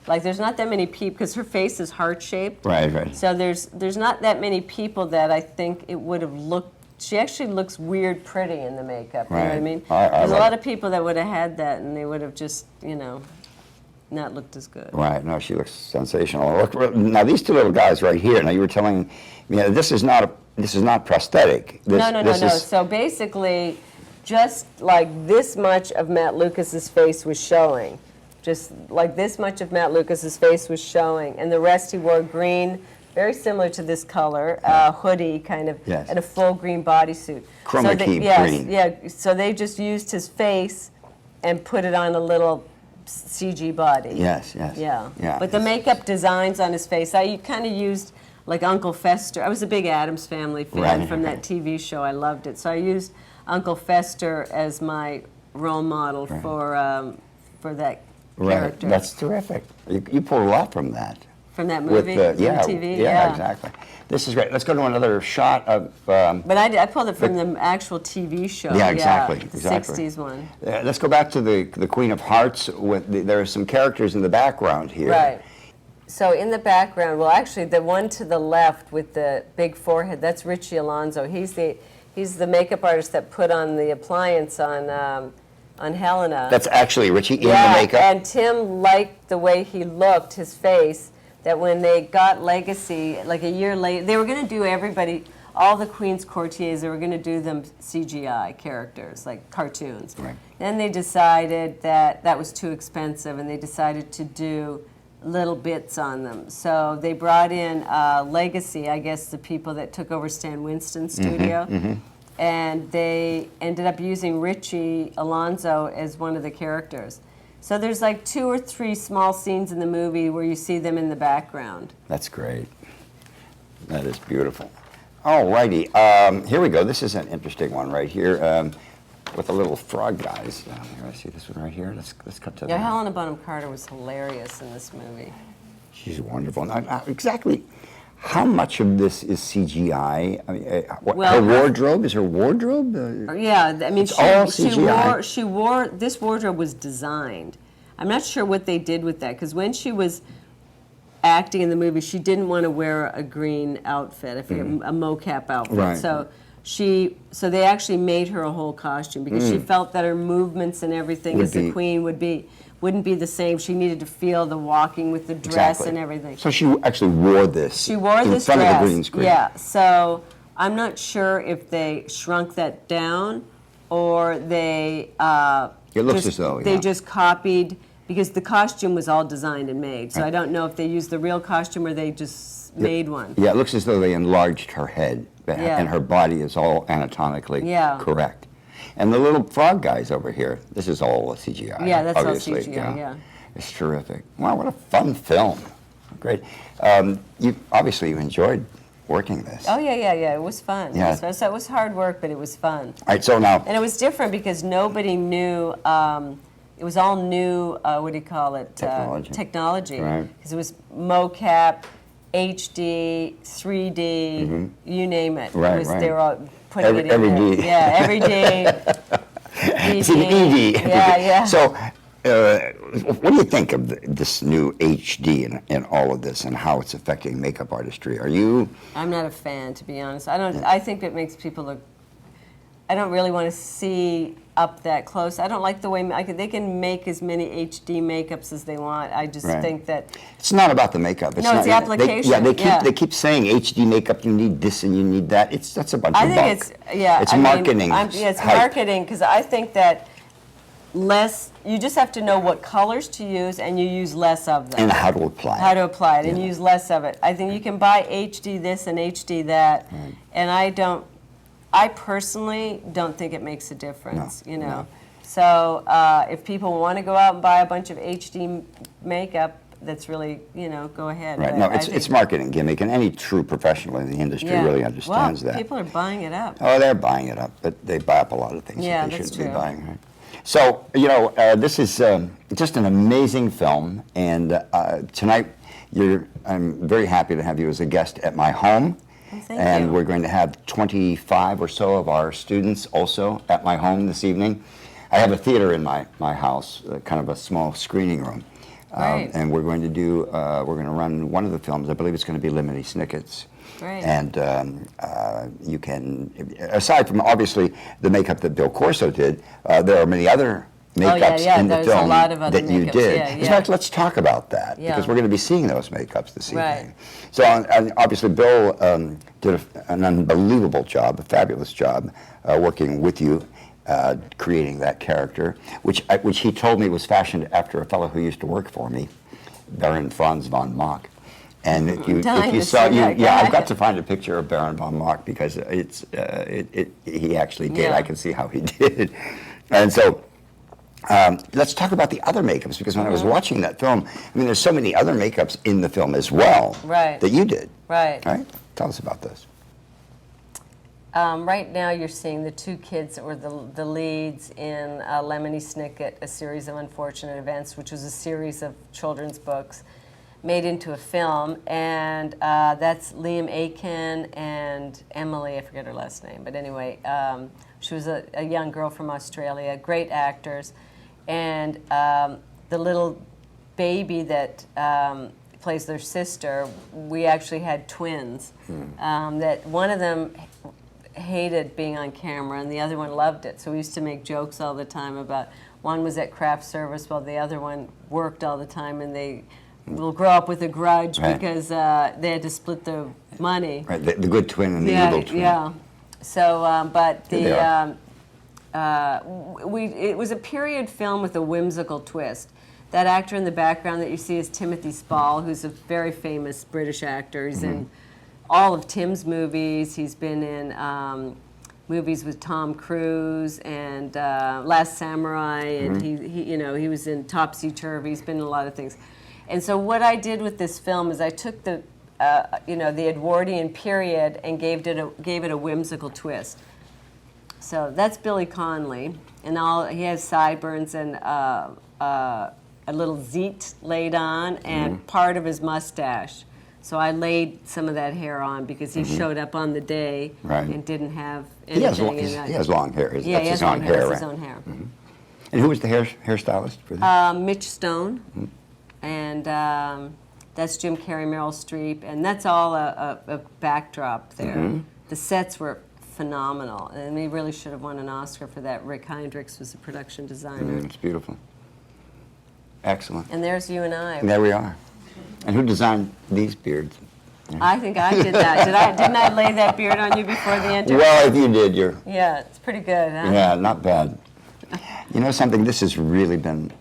like there's not that many people, because her face is heart-shaped.
Right, right.
So there's not that many people that I think it would have looked, she actually looks weird pretty in the makeup, you know what I
Right.
mean?
I
There's a
love
lot
it.
of people that would have had that and they would have just, you know, not looked as good.
Right. No, she looks sensational. Look, now these two little guys right here. Now you were telling me this is not prosthetic.
No. So basically, just like this much of Matt Lucas's face was showing. Just like this much of Matt Lucas's face was showing. And the rest he wore green, very similar to this color, hoodie kind of,
Yes.
and a full green bodysuit.
Chroma key green.
Yeah, so they just used his face and put it on a little CG body.
Yes.
Yeah.
Yeah.
But the makeup designs on his face, I kind of used like Uncle Fester. I was a big Addams Family fan
Right.
from that TV show. I loved it. So I used Uncle Fester as my role model for that character.
That's terrific. You pulled a lot from that.
From that movie, from the TV.
Yeah, exactly. This is great. Let's go to another shot of.
But I pulled it from the actual TV show.
Yeah, exactly,
The
exactly.
60s one.
Let's go back to the Queen of Hearts. There are some characters in the background here.
Right. So in the background, well, actually, the one to the left with the big forehead, that's Richie Alonso. He's the makeup artist that put on the appliance on Helena.
That's actually Richie in the
Yeah,
makeup.
and Tim liked the way he looked, his face, that when they got Legacy, like a year later, they were going to do everybody, all the Queen's courtiers, they were going to do them CGI characters, like cartoons.
Right.
Then they decided that was too expensive, and they decided to do little bits on them. So they brought in Legacy, I guess the people that took over Stan Winston's studio, and they ended up using Richie Alonso as one of the characters. So there's like 2 or 3 small scenes in the movie where you see them in the background.
That's great. That is beautiful. All righty. Here we go. This is an interesting one right here with the little frog guys. Here, I see this one right here. Let's cut to
Yeah,
that.
Helena Bonham Carter was hilarious in this movie.
She's wonderful. Now, exactly how much of this is CGI? I mean,
Well,
her wardrobe? Is her wardrobe?
Yeah, I mean,
all
she
CGI.
wore, this wardrobe was designed. I'm not sure what they did with that, because when she was acting in the movie, she didn't want to wear a green outfit, I forget, a mocap outfit.
Right.
So they actually made her a whole costume, because she felt that her movements and everything
Would
as the
be-
queen wouldn't be the same. She needed to feel the walking with the dress
Exactly.
and everything.
So she actually wore this.
She wore
in
this
front
dress.
of the green screen.
Yeah, so I'm not sure if they shrunk that down or they
It looks
just,
as though,
they
yeah.
just copied, because the costume was all designed and made. So I don't know if they used the real costume or they just made one.
Yeah, it looks as though they enlarged her head,
Yeah.
and her body is all anatomically
Yeah.
correct. And the little frog guys over here, this is all CGI.
Yeah, that's all
obviously,
CGI, yeah.
It's terrific. Wow, what a fun film. Great. You enjoyed working this.
Oh yeah, it was fun.
Yeah.
So it was hard work, but it was fun.
All right, so now,
And it was different because nobody knew, it was all new, what do you call it?
Technology.
Technology.
Right.
Because it was mocap, HD, 3D, you name it.
Right,
It was,
right.
They were all putting it in
Every
there.
D.
Yeah, every D.
it's an ED.
Yeah.
So, what do you think of this new HD and all of this and how it's affecting makeup artistry? Are you...
I'm not a fan, to be honest. I think it makes people look, I don't really want to see up that close. I don't like the way, they can make as many HD makeups as they want. I just
Right.
think that,
It's not about the makeup.
No, it's the application,
They keep saying HD makeup, you need this and you need that. That's a bunch
I
of
think
bunk.
it's, yeah.
It's
I mean,
marketing.
it's
hype.
marketing, because I think that you just have to know what colors to use and you use less of them.
And how to apply
How
it.
to apply it and
Yeah.
use less of it. I think you can buy HD this and HD that, and I personally don't think it makes a difference,
No,
you know.
no.
So if people want to go out and buy a bunch of HD makeup, that's really, go ahead.
Right.
But
No,
I
it's
think-
marketing gimmick, and any true professional in the industry
yeah.
really understands
well,
that.
people are buying it up.
Oh, they're buying it up, but they buy up a lot of things
Yeah,
that they
that's
shouldn't be
true.
buying. Right? So, this is just an amazing film, and tonight I'm very happy to have you as a guest at my home.
Well, thank
and
you.
we're going to have 25 or so of our students also at my home this evening. I have a theater in my house, kind of a small screening room.
Right.
And we're going to do, we're going to run one of the films. I believe it's going to be Lemony Snicket's.
Right.
And you can, aside from obviously the makeup that Bill Corso did, there are many other makeups in the
there's a
film
lot of other
that you
makeups,
did.
yeah,
In
yeah.
fact, let's talk about that
Yeah.
because we're going to be seeing those makeups this
Right.
evening. So and obviously Bill did an unbelievable job, a fabulous job, working with you, creating that character, which he told me was fashioned after a fellow who used to work for me, Baron Franz von Mock. And if you saw, I've got to find a picture of Baron von Mock because he actually did.
Yeah.
I can see how he did. And so let's talk about the other makeups because when I was watching that film, I mean, there's so many other makeups in the film as well that you did.
Right.
Right? Tell us about those.
Right now you're seeing the two kids that were the leads in Lemony Snicket, A Series of Unfortunate Events, which was a series of children's books made into a film, and that's Liam Aiken and Emily, I forget her last name, but anyway, she was a young girl from Australia, great actors, and the little baby that plays their sister, we actually had twins, that one of them hated being on camera and the other one loved it, so we used to make jokes all the time about one was at craft service while the other one worked all the time, and they will grow up with a grudge because they had to split the money.
Right, the good twin and the evil twin.
Yeah. So, but
Here
it was a period film with a whimsical twist. That actor in the background that you see is Timothy Spall, who's a very famous British actor. He's in all of Tim's movies. He's been in movies with Tom Cruise and Last Samurai, and he was in Topsy Turvy. He's been in a lot of things. And so what I did with this film is I took the Edwardian period and gave it a whimsical twist. So that's Billy Connolly, and he has sideburns and a little zeet laid on and part of his mustache. So I laid some of that hair on because he showed up on the day and didn't have anything.
He has long hair.
Yeah, he has long hair. That's his own hair.
And who was the hairstylist for this?
Mitch Stone. And that's Jim Carrey, Meryl Streep, and that's all a backdrop there. The sets were phenomenal, and we really should have won an Oscar for that. Rick Heinrichs was the production designer.
It's beautiful. Excellent.
And there's you and I.
And there we are. And who designed these beards?
I think I did that. Didn't I lay that beard on you before the interview?
Well, if you did, you're...
Yeah, it's pretty good, huh?
Yeah, not bad. You know something, this has really been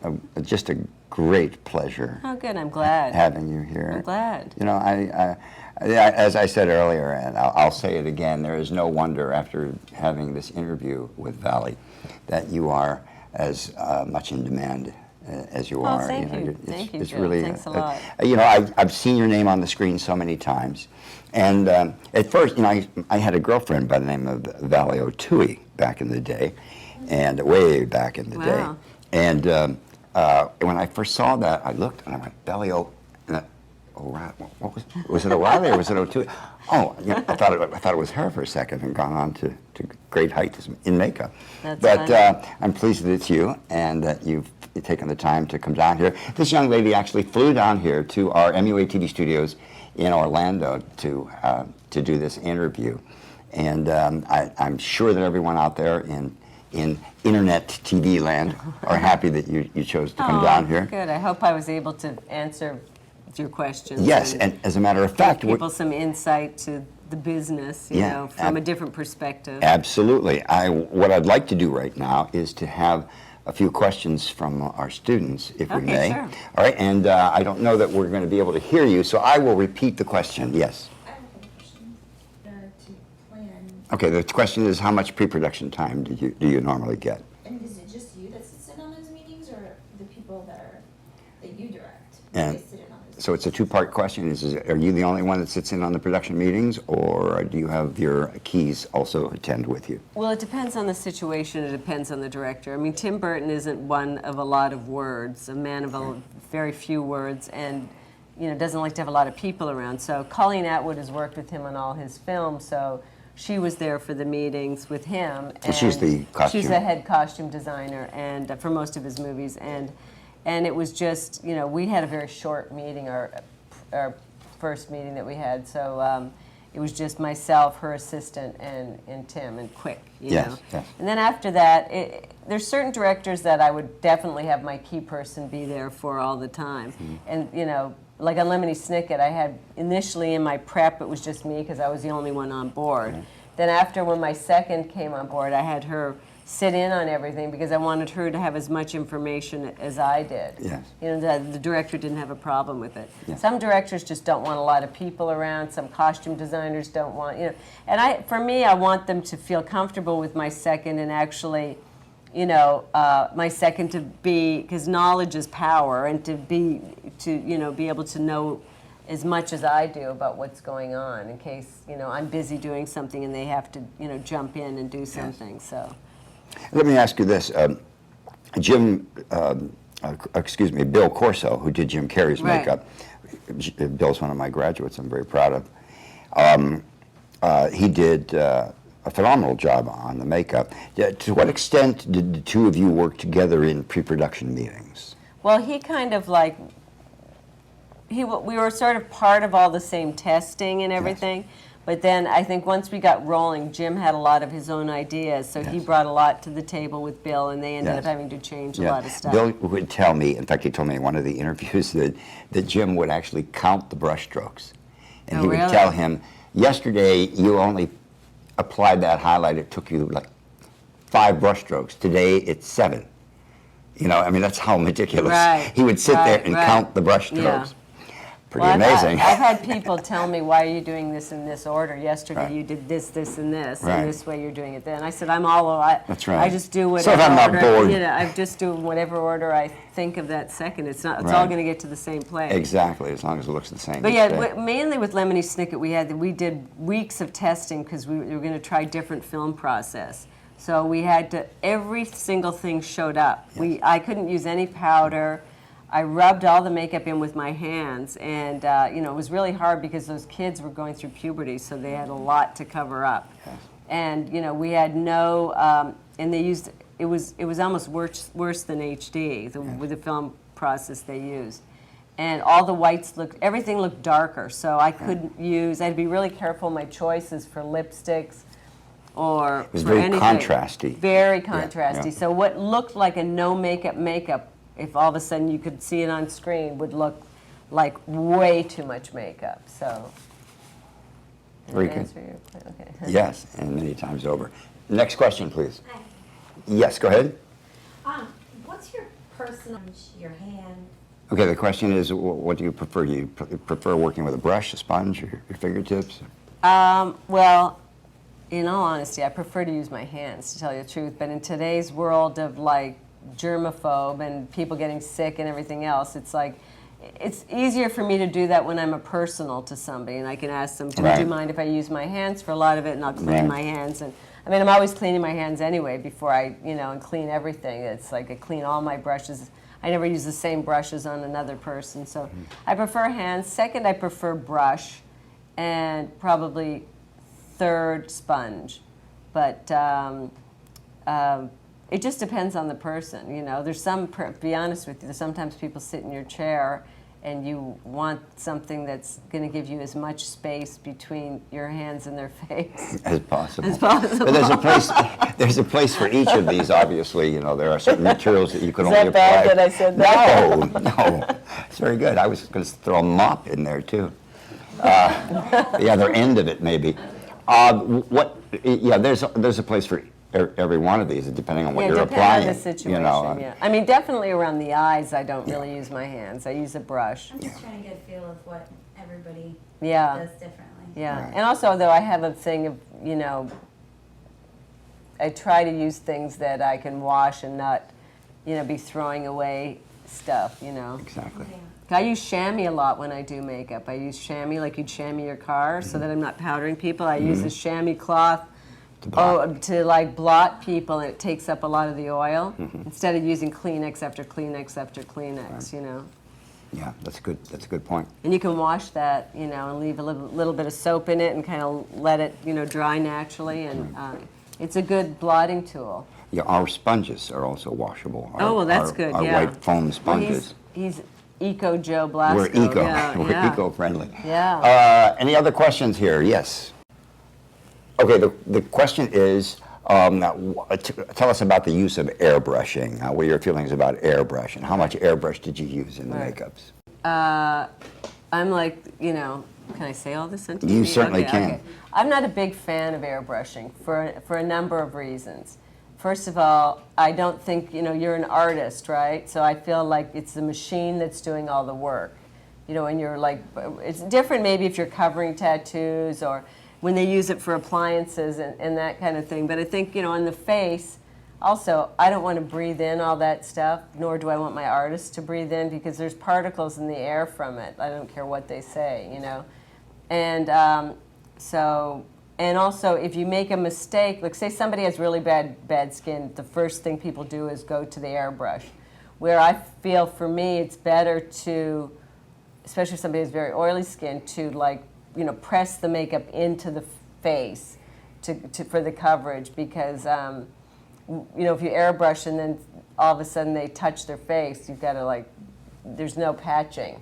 just a great pleasure.
Oh, good, I'm glad.
Having you here.
I'm glad.
You know, as I said earlier, and I'll say it again, there is no wonder after having this interview with Valli that you are as much in demand as you are.
Thank you. Thank you, Joe. Thanks a lot.
You know, I've seen your name on the screen so many times. And at first, you know, I had a girlfriend by the name of Valli O'Tooey back in the day, and way back in the day. And when I first saw that, I looked and I went, Valli O'Reilly. What was it O'Reilly or was it O'Tooey? Oh, yeah, I thought it was her for a second and gone on to great heights in makeup. But I'm pleased that it's you and that you've taken the time to come down here. This young lady actually flew down here to our MUA TV studios in Orlando to do this interview. And I'm sure that everyone out there in internet TV land are happy that you chose to come down here.
Good. I hope I was able to answer your questions.
Yes, and as a matter of fact,
give people some insight to the business, you know, from a different perspective.
Absolutely. What I'd like to do right now is to have a few questions from our students, if we may.
Sure.
All right, and I don't know that we're going to be able to hear you, so I will repeat the question. Yes.
I have a question to plan.
Okay, the question is, how much pre-production time do you normally get?
And is it just you that sits in on those meetings, or the people that you direct?
And
they sit in on those
so it's a two-part question. Are you the only one that sits in on the production meetings, or do you have your keys also attend with you?
Well, it depends on the situation. It depends on the director. I mean, Tim Burton isn't one of a lot of words, a man of very few words, and doesn't like to have a lot of people around. So Colleen Atwood has worked with him on all his films, so she was there for the meetings with him.
And she's the costume.
She's the head costume designer and for most of his movies. And it was just, you know, we had a very short meeting, our first meeting that we had, so it was just myself, her assistant, and Tim, and quick, you know.
Yes.
And then after that, there's certain directors that I would definitely have my key person be there for all the time. And, you know, like on Lemony Snicket, I had initially in my prep, it was just me because I was the only one on board. Then after, when my second came on board, I had her sit in on everything because I wanted her to have as much information as I did.
Yes.
You know, the director didn't have a problem with it.
Yes.
Some directors just don't want a lot of people around. Some costume designers don't want, you know. And for me, I want them to feel comfortable with my second and actually, you know, my second to be, because knowledge is power, and you know, be able to know as much as I do about what's going on in case, you know, I'm busy doing something and they have to, you know, jump in and do something, so.
Let me ask you this. Bill Corso, who did Jim Carrey's
Right.
makeup. Bill's one of my graduates I'm very proud of. He did a phenomenal job on the makeup. To what extent did the two of you work together in pre-production meetings?
Well, he kind of like, we were sort of part of all the same testing and everything. But then I think once we got rolling, Jim had a lot of his own ideas, so he brought a lot to the table with Bill, and they ended up having to change a lot of stuff.
Bill would tell me, in fact, he told me in one of the interviews that Jim would actually count the brush strokes. And he would tell him, yesterday you only applied that highlight, it took you like 5 brush strokes. Today it's 7. You know, I mean, that's how meticulous.
Right,
he would sit there and count the brush strokes.
Yeah.
Pretty amazing.
I've had people tell me, why are you doing this in this order? Yesterday you did this, this, and this, and this way you're doing it then. I said, That's right. I just do whatever
So if I'm not
order,
bored.
you know, I just do whatever order I think of that second. It's all going to get to the same place.
Exactly, as long as it looks the same.
But yeah, mainly with Lemony Snicket, we did weeks of testing because we were going to try different film process. So we had to, every single thing showed up. I couldn't use any powder. I rubbed all the makeup in with my hands, and you know, it was really hard because those kids were going through puberty, so they had a lot to cover up.
Yes.
And you know, we had no, and they used, it was almost worse than HD with the film process they used. And all the whites everything looked darker, so I couldn't use, I had to be really careful in my choices for lipsticks or
It was
for
very
anything.
contrasty.
Very contrasty.
Yeah.
So what looked like a no makeup, if all of a sudden you could see it on screen, would look like way too much makeup. So,
Very good.
answer your, okay.
Yes, and many times over. Next question, please.
Hi.
Yes, go ahead.
What's your personal, your hand?
Okay, the question is, what do you prefer? Do you prefer working with a brush, a sponge, or your fingertips?
Well, in all honesty, I prefer to use my hands, to tell you the truth. But in today's world of like germaphobe and people getting sick and everything else, it's like, it's easier for me to do that when I'm a personal to somebody, and I can ask them, would you mind if I use my hands for a lot of it, and I'll clean my hands. And I mean, I'm always cleaning my hands anyway before I, you know, and clean everything. It's like I clean all my brushes. I never use the same brushes on another person, so I prefer hands. Second, I prefer brush, and probably third, sponge. But it just depends on the person, you know. There's to be honest with you, there's sometimes people sit in your chair and you want something that's going to give you as much space between your hands and their face
As possible.
as possible.
But there's a place for each of these, obviously. You know, there are certain materials that you can only apply.
Is that bad that I said that?
No, it's very good. I was going to throw a mop in there, too. The other end of it, maybe. There's a place for every one of these, depending on what you're applying.
Yeah, depending on the situation,
you know,
yeah. I mean, definitely around the eyes, I don't really use my hands. I use a brush.
I'm just trying to get a feel of what everybody
Yeah.
does differently.
Yeah,
Right.
and also, though, I have a thing of, you know, I try to use things that I can wash and not, you know, be throwing away stuff, you know.
Exactly.
Yeah.
I use chamois a lot when I do makeup. I use chamois like you'd chamois your car so that I'm not powdering people. I use a chamois cloth to like blot people, and it takes up a lot of the oil instead of using Kleenex after Kleenex after Kleenex, you know.
Yeah, that's good. That's a good point.
And you can wash that, you know, and leave a little bit of soap in it and kind of let it, you know, dry naturally. And It's a good blotting tool.
Yeah, our sponges are also washable.
Oh, well, that's good,
Our
yeah.
white foam
Well,
sponges.
he's Eco Joe Blasco.
We're eco.
Yeah,
We're
yeah.
eco-friendly.
Yeah.
Any other questions here? Yes. Okay, the question is, tell us about the use of airbrushing. What are your feelings about airbrush, and how much airbrush did you use in the
Right.
makeups?
I'm like, can I say all this on TV?
You certainly
Okay,
can.
okay. I'm not a big fan of airbrushing for a number of reasons. First of all, I don't think, you're an artist, right? So I feel like it's the machine that's doing all the work. And you're like, it's different maybe if you're covering tattoos or when they use it for appliances and that kind of thing. But I think, on the face, also, I don't want to breathe in all that stuff, nor do I want my artist to breathe in because there's particles in the air from it. I don't care what they say, And and also, if you make a mistake, like say somebody has really bad skin, the first thing people do is go to the airbrush. Where I feel for me, it's better to, especially if somebody has very oily skin, to press the makeup into the face for the coverage because, if you airbrush and then all of a sudden they touch their face, you've got to there's no patching.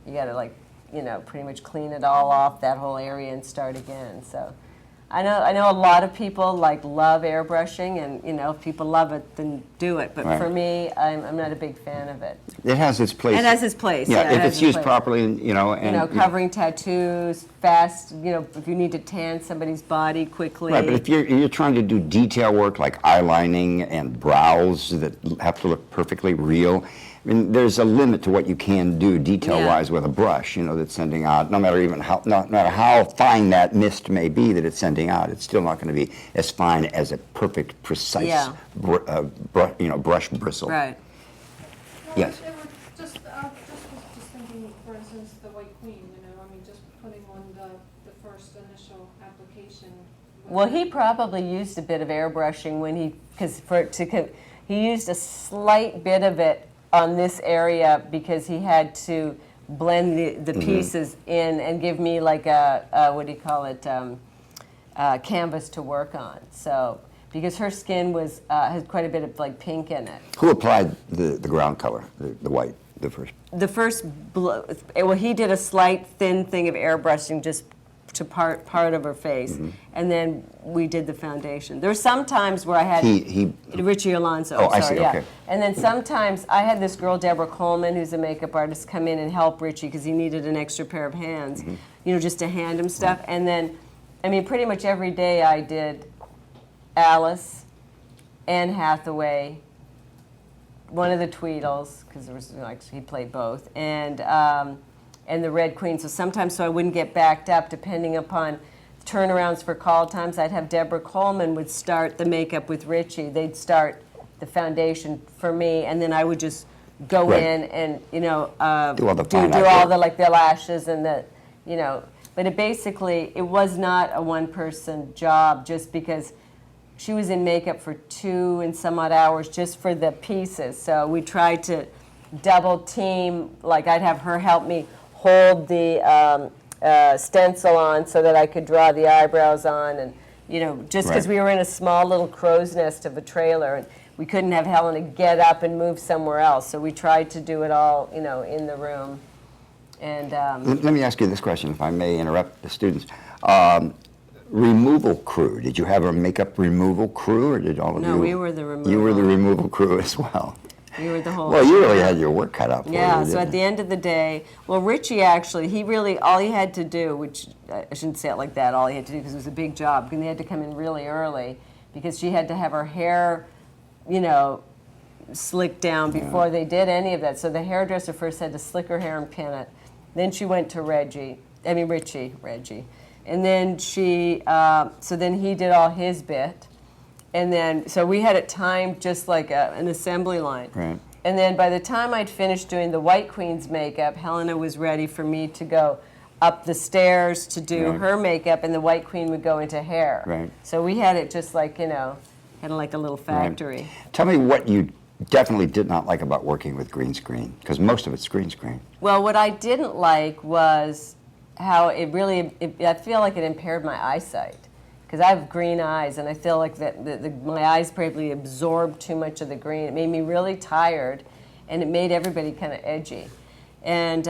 You got to pretty much clean it all off, that whole area, and start again. So I know a lot of people love airbrushing, and if people love it, then do it. But
Right.
for me, I'm not a big fan of it.
It has its place.
It has its place.
Yeah,
it
if
has
it's
its
used
place.
properly, and
Covering tattoos fast. If you need to tan somebody's body quickly.
Right, but if you're trying to do detail work like eyelining and brows that have to look perfectly real, I mean, there's a limit to what you can do detail-wise with a brush, that's sending out, no matter how fine that mist may be that it's sending out, it's still not going to be as fine as a perfect, precise brush bristle.
Right.
Well,
Yes.
they were just, was just thinking, for instance, the White Queen, just putting on the first initial application.
Well, he probably used a bit of airbrushing when he used a slight bit of it on this area because he had to blend the pieces in and give me like a what do you call it, canvas to work on. So because her skin has quite a bit of pink in it.
Who applied the ground color, the white, the first?
The first, well, he did a slight thin thing of airbrushing just to part of her face, and then we did the foundation. There were some times where I had Richie Alonso.
Oh, I
sorry,
see.
yeah.
Okay.
And then sometimes I had this girl Deborah Coleman, who's a makeup artist, come in and help Richie because he needed an extra pair of hands, just to hand him stuff. And then, pretty much every day I did Alice, Anne Hathaway, one of the Tweedles, because there was he played both, and the Red Queen. So sometimes, so I wouldn't get backed up, depending upon turnarounds for call times, I'd have Deborah Coleman would start the makeup with Richie. They'd start the foundation for me, and then I would just go in and
do all the
do all the the lashes and But it was not a one-person job, just because she was in makeup for 2 and some odd hours just for the pieces. So we tried to double team. I'd have her help me hold the stencil on so that I could draw the eyebrows on, and just because we were in a small little crow's nest of a trailer, and we couldn't have Helena get up and move somewhere else. So we tried to do it all, in the room. And
let me ask you this question, if I may interrupt the students. Removal crew. Did you have a makeup removal crew, or did all of you?
No, we were the removal.
You were the removal crew as well.
We were the whole.
Well, you really had your work cut out for you.
Yeah, so
didn't
at the end of the day, well, Richie actually, all he had to do, which I shouldn't say it like that, all he had to do, because it was a big job, and they had to come in really early, because she had to have her hair, slicked down before they did any of that. So the hairdresser first had to slick her hair and pin it. Then she went to Reggie. And then so then he did all his bit. And then, so we had it timed just like an assembly line.
Right.
And then by the time I'd finished doing the White Queen's makeup, Helena was ready for me to go up the stairs to do her makeup, and the White Queen would go into hair.
Right.
So we had it just like, kind of like a little factory.
Right. Tell me what you definitely did not like about working with green screen, because most of it's green screen.
Well, what I didn't like was how it really, I feel like it impaired my eyesight. because I have green eyes, and I feel like my eyes probably absorbed too much of the green. It made me really tired, and it made everybody kind of edgy. And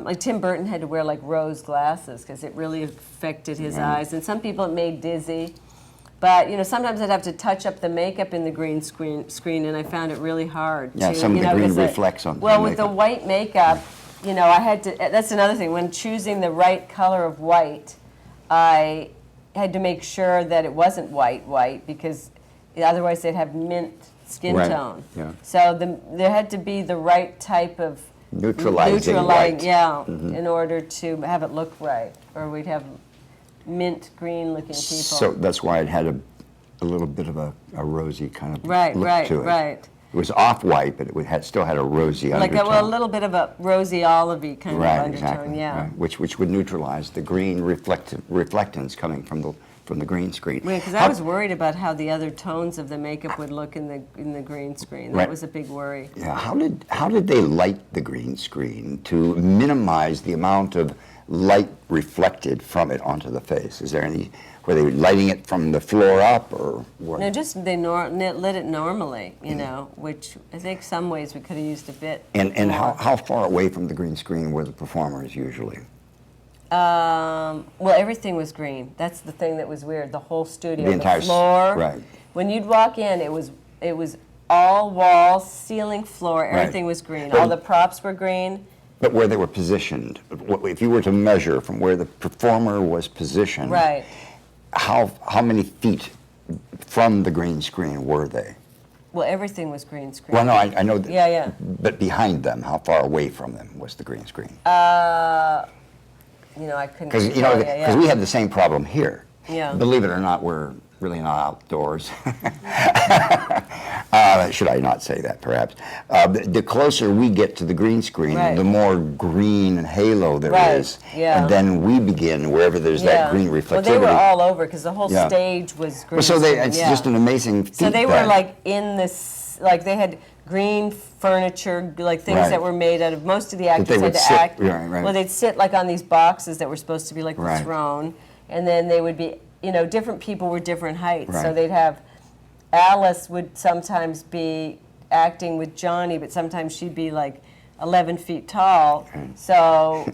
like Tim Burton had to wear like rose glasses because it really affected his eyes. And some people it made dizzy. But sometimes I'd have to touch up the makeup in the green screen, and I found it really hard.
Yeah, some of the green reflects on the
Well, with
makeup.
the white makeup, I had to. That's another thing. When choosing the right color of white, I had to make sure that it wasn't white because otherwise they'd have mint skin
Right,
tone.
yeah.
So there had to be the right type of
Neutralizing white.
yeah, in order to have it look right, or we'd have mint green looking people.
So that's why it had a little bit of a rosy kind of
Right,
look
right,
to it.
right.
It was off-white, but it still had a rosy
Like
undertone.
a little bit of a rosy olivey kind of
Right,
undertone,
exactly.
yeah.
Right. Which would neutralize the green reflectance coming from the green screen.
Because I was worried about how the other tones of the makeup would look in the green screen. That
Right.
was a big worry.
Yeah, how did they light the green screen to minimize the amount of light reflected from it onto the face? Is there any, were they lighting it from the floor up or what?
No, just they lit it normally, which I think some ways we could have used a bit.
And
more.
how far away from the green screen were the performers usually?
Well, everything was green. That's the thing that was weird. The whole studio,
The entire
floor.
right.
When you'd walk in, it was all walls, ceiling, floor. Everything was green. All the props were green.
But where they were positioned, if you were to measure from where the performer was positioned,
Right.
how many feet from the green screen were they?
Well, everything was green screen.
Well, no, I know that.
Yeah.
But behind them, how far away from them was the green screen?
I couldn't.
Because
tell ya,
we had the same problem here.
Yeah.
Believe it or not, we're really not outdoors. Should I not say that, perhaps? The closer we get to the green screen,
Right.
the more green halo there
Right,
is.
yeah.
And then we begin wherever there's that green reflectivity.
Well, they were all over because the whole
Yeah.
stage was green.
Well, so
screen,
it's just an amazing feat.
So they were
that-
like in this, like they had green furniture, like things
Right.
that were made out of. Most of the actors
they
had
would
to
sit-
act.
right.
Well, they'd sit like on these boxes that were supposed to be like the
Right.
throne, and then they would be, different people were different heights. So
Right.
they'd have Alice would sometimes be acting with Johnny, but sometimes she'd be like 11 feet tall. So,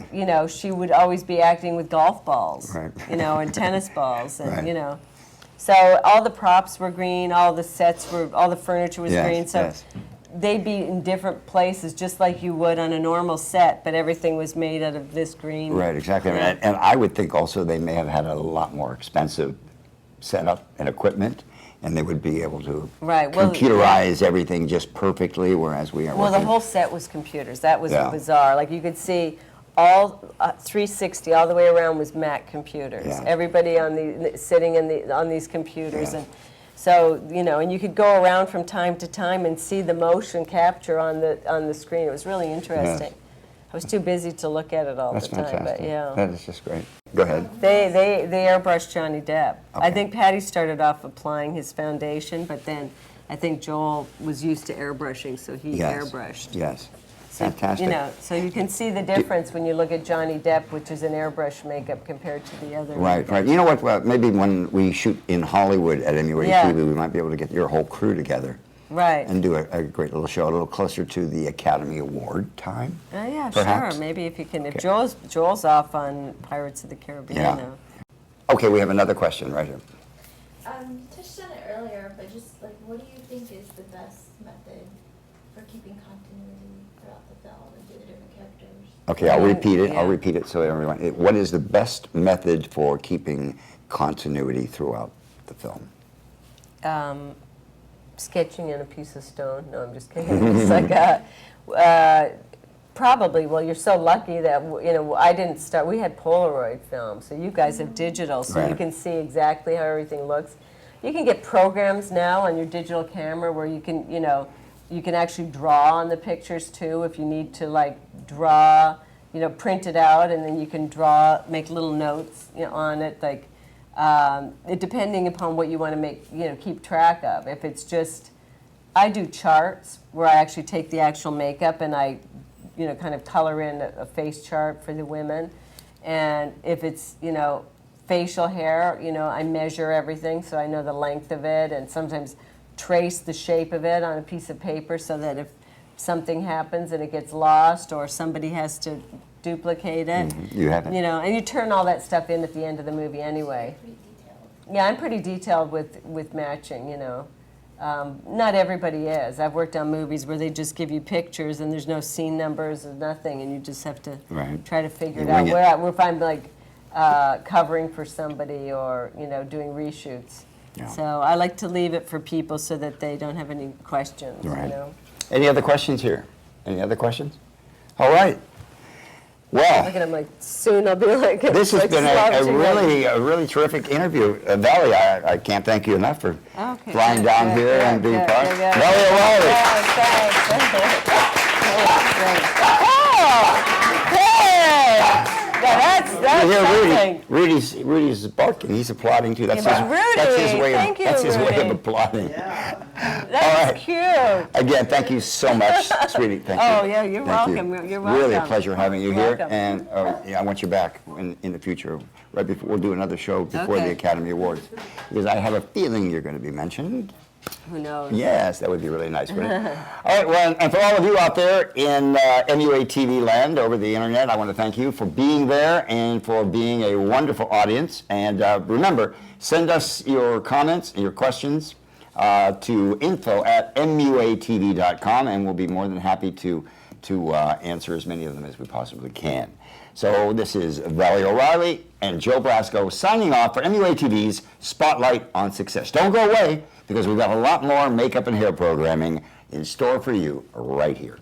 she would always be acting with golf balls,
Right.
and tennis balls, and,
Right.
So all the props were green, all the furniture was
Yes,
green. So
yes.
they'd be in different places, just like you would on a normal set, but everything was made out of this green.
Right, exactly.
Yeah.
And I would think also they may have had a lot more expensive setup and equipment, and they would be able to
Right, well,
computerize everything just perfectly, whereas we are
Well, the
working-
whole set was computers. That was
Yeah.
bizarre. Like you could see all 360 all the way around was Mac computers.
Yeah.
Everybody sitting on these computers,
Yeah.
and so and you could go around from time to time and see the motion capture on the screen. It was really interesting. I was too busy to look at it all
That's
the time,
fantastic.
but yeah.
That is just great. Go ahead.
They airbrushed Johnny Depp. I
Okay.
think Patty started off applying his foundation, but then I think Joel was used to airbrushing, so he
Yes.
airbrushed.
Yes.
So,
Fantastic.
So you can see the difference when you look at Johnny Depp, which is an airbrush makeup, compared to the other.
Right, right. You know what? Well, maybe when we shoot in Hollywood at MUA
Yeah.
TV, we might be able to get your whole crew together
Right.
and do a great little show, a little closer to the Academy Award time.
Yeah,
perhaps.
sure. Maybe if you can. If
Okay.
Joel's off on Pirates of the Caribbean
Yeah.
now.
Okay, we have another question right here.
You touched on it earlier, but just like, what do you think is the best method for keeping continuity throughout the film and through the different characters?
Okay, I'll repeat it.
Yeah.
I'll repeat it so everyone. What is the best method for keeping continuity throughout the film?
Sketching in a piece of stone. No, I'm just kidding. It's like probably. Well, you're so lucky that I didn't start. We had Polaroid film, so you guys have digital, so you
Right.
can see exactly how everything looks. You can get programs now on your digital camera where you can actually draw on the pictures too if you need to like draw, print it out, and then you can make little notes on it, like. Depending upon what you want to keep track of. If it's just, I do charts where I actually take the actual makeup and I, kind of color in a face chart for the women. And if it's, facial hair, I measure everything so I know the length of it, and sometimes trace the shape of it on a piece of paper so that if something happens and it gets lost or somebody has to duplicate it,
You have it.
and you turn all that stuff in at the end of the movie anyway.
Pretty detailed.
Yeah, I'm pretty detailed with matching, Not everybody is. I've worked on movies where they just give you pictures and there's no scene numbers or nothing, and you just have to
Right.
try to figure
You
it out.
wing it.
Where if I'm like covering for somebody or doing reshoots.
Yeah.
So I like to leave it for people so that they don't have any questions.
Right. Any other questions here? Any other questions? All right.
Look
Well,
at them like soon I'll be like
this has
like
been a
slouching
really terrific interview. Valli, I can't thank you enough for
Okay,
flying
good,
down
good,
here and
good,
being
good,
part.
good, good.
Valli Oreilly.
That's
You hear
something.
Rudy's barking. He's applauding too. That's
Yeah,
his,
but
that's his
Rudy,
way of,
thank you,
that's his way of
Rudy.
applauding.
That's
right.
cute.
Again, thank you so much, sweetie. Thank you.
Oh, yeah, you're
Thank you.
welcome. You're
Really a
welcome.
pleasure having you
You're
here.
welcome.
And I want you back in the future. Right before we'll do another show before
Okay.
the Academy Awards, because I have a feeling you're going to be mentioned.
Who knows?
Yes, that would be really nice, wouldn't it? All right, well, and for all of you out there in MUA TV land over the internet, I want to thank you for being there and for being a wonderful audience. And remember, send us your comments and your questions to info@muatv.com, and we'll be more than happy to answer as many of them as we possibly can. So this is Valli Oreilly and Joe Blasco signing off for MUA TV's Spotlight on Success. Don't go away, because we've got a lot more makeup and hair programming in store for you right here.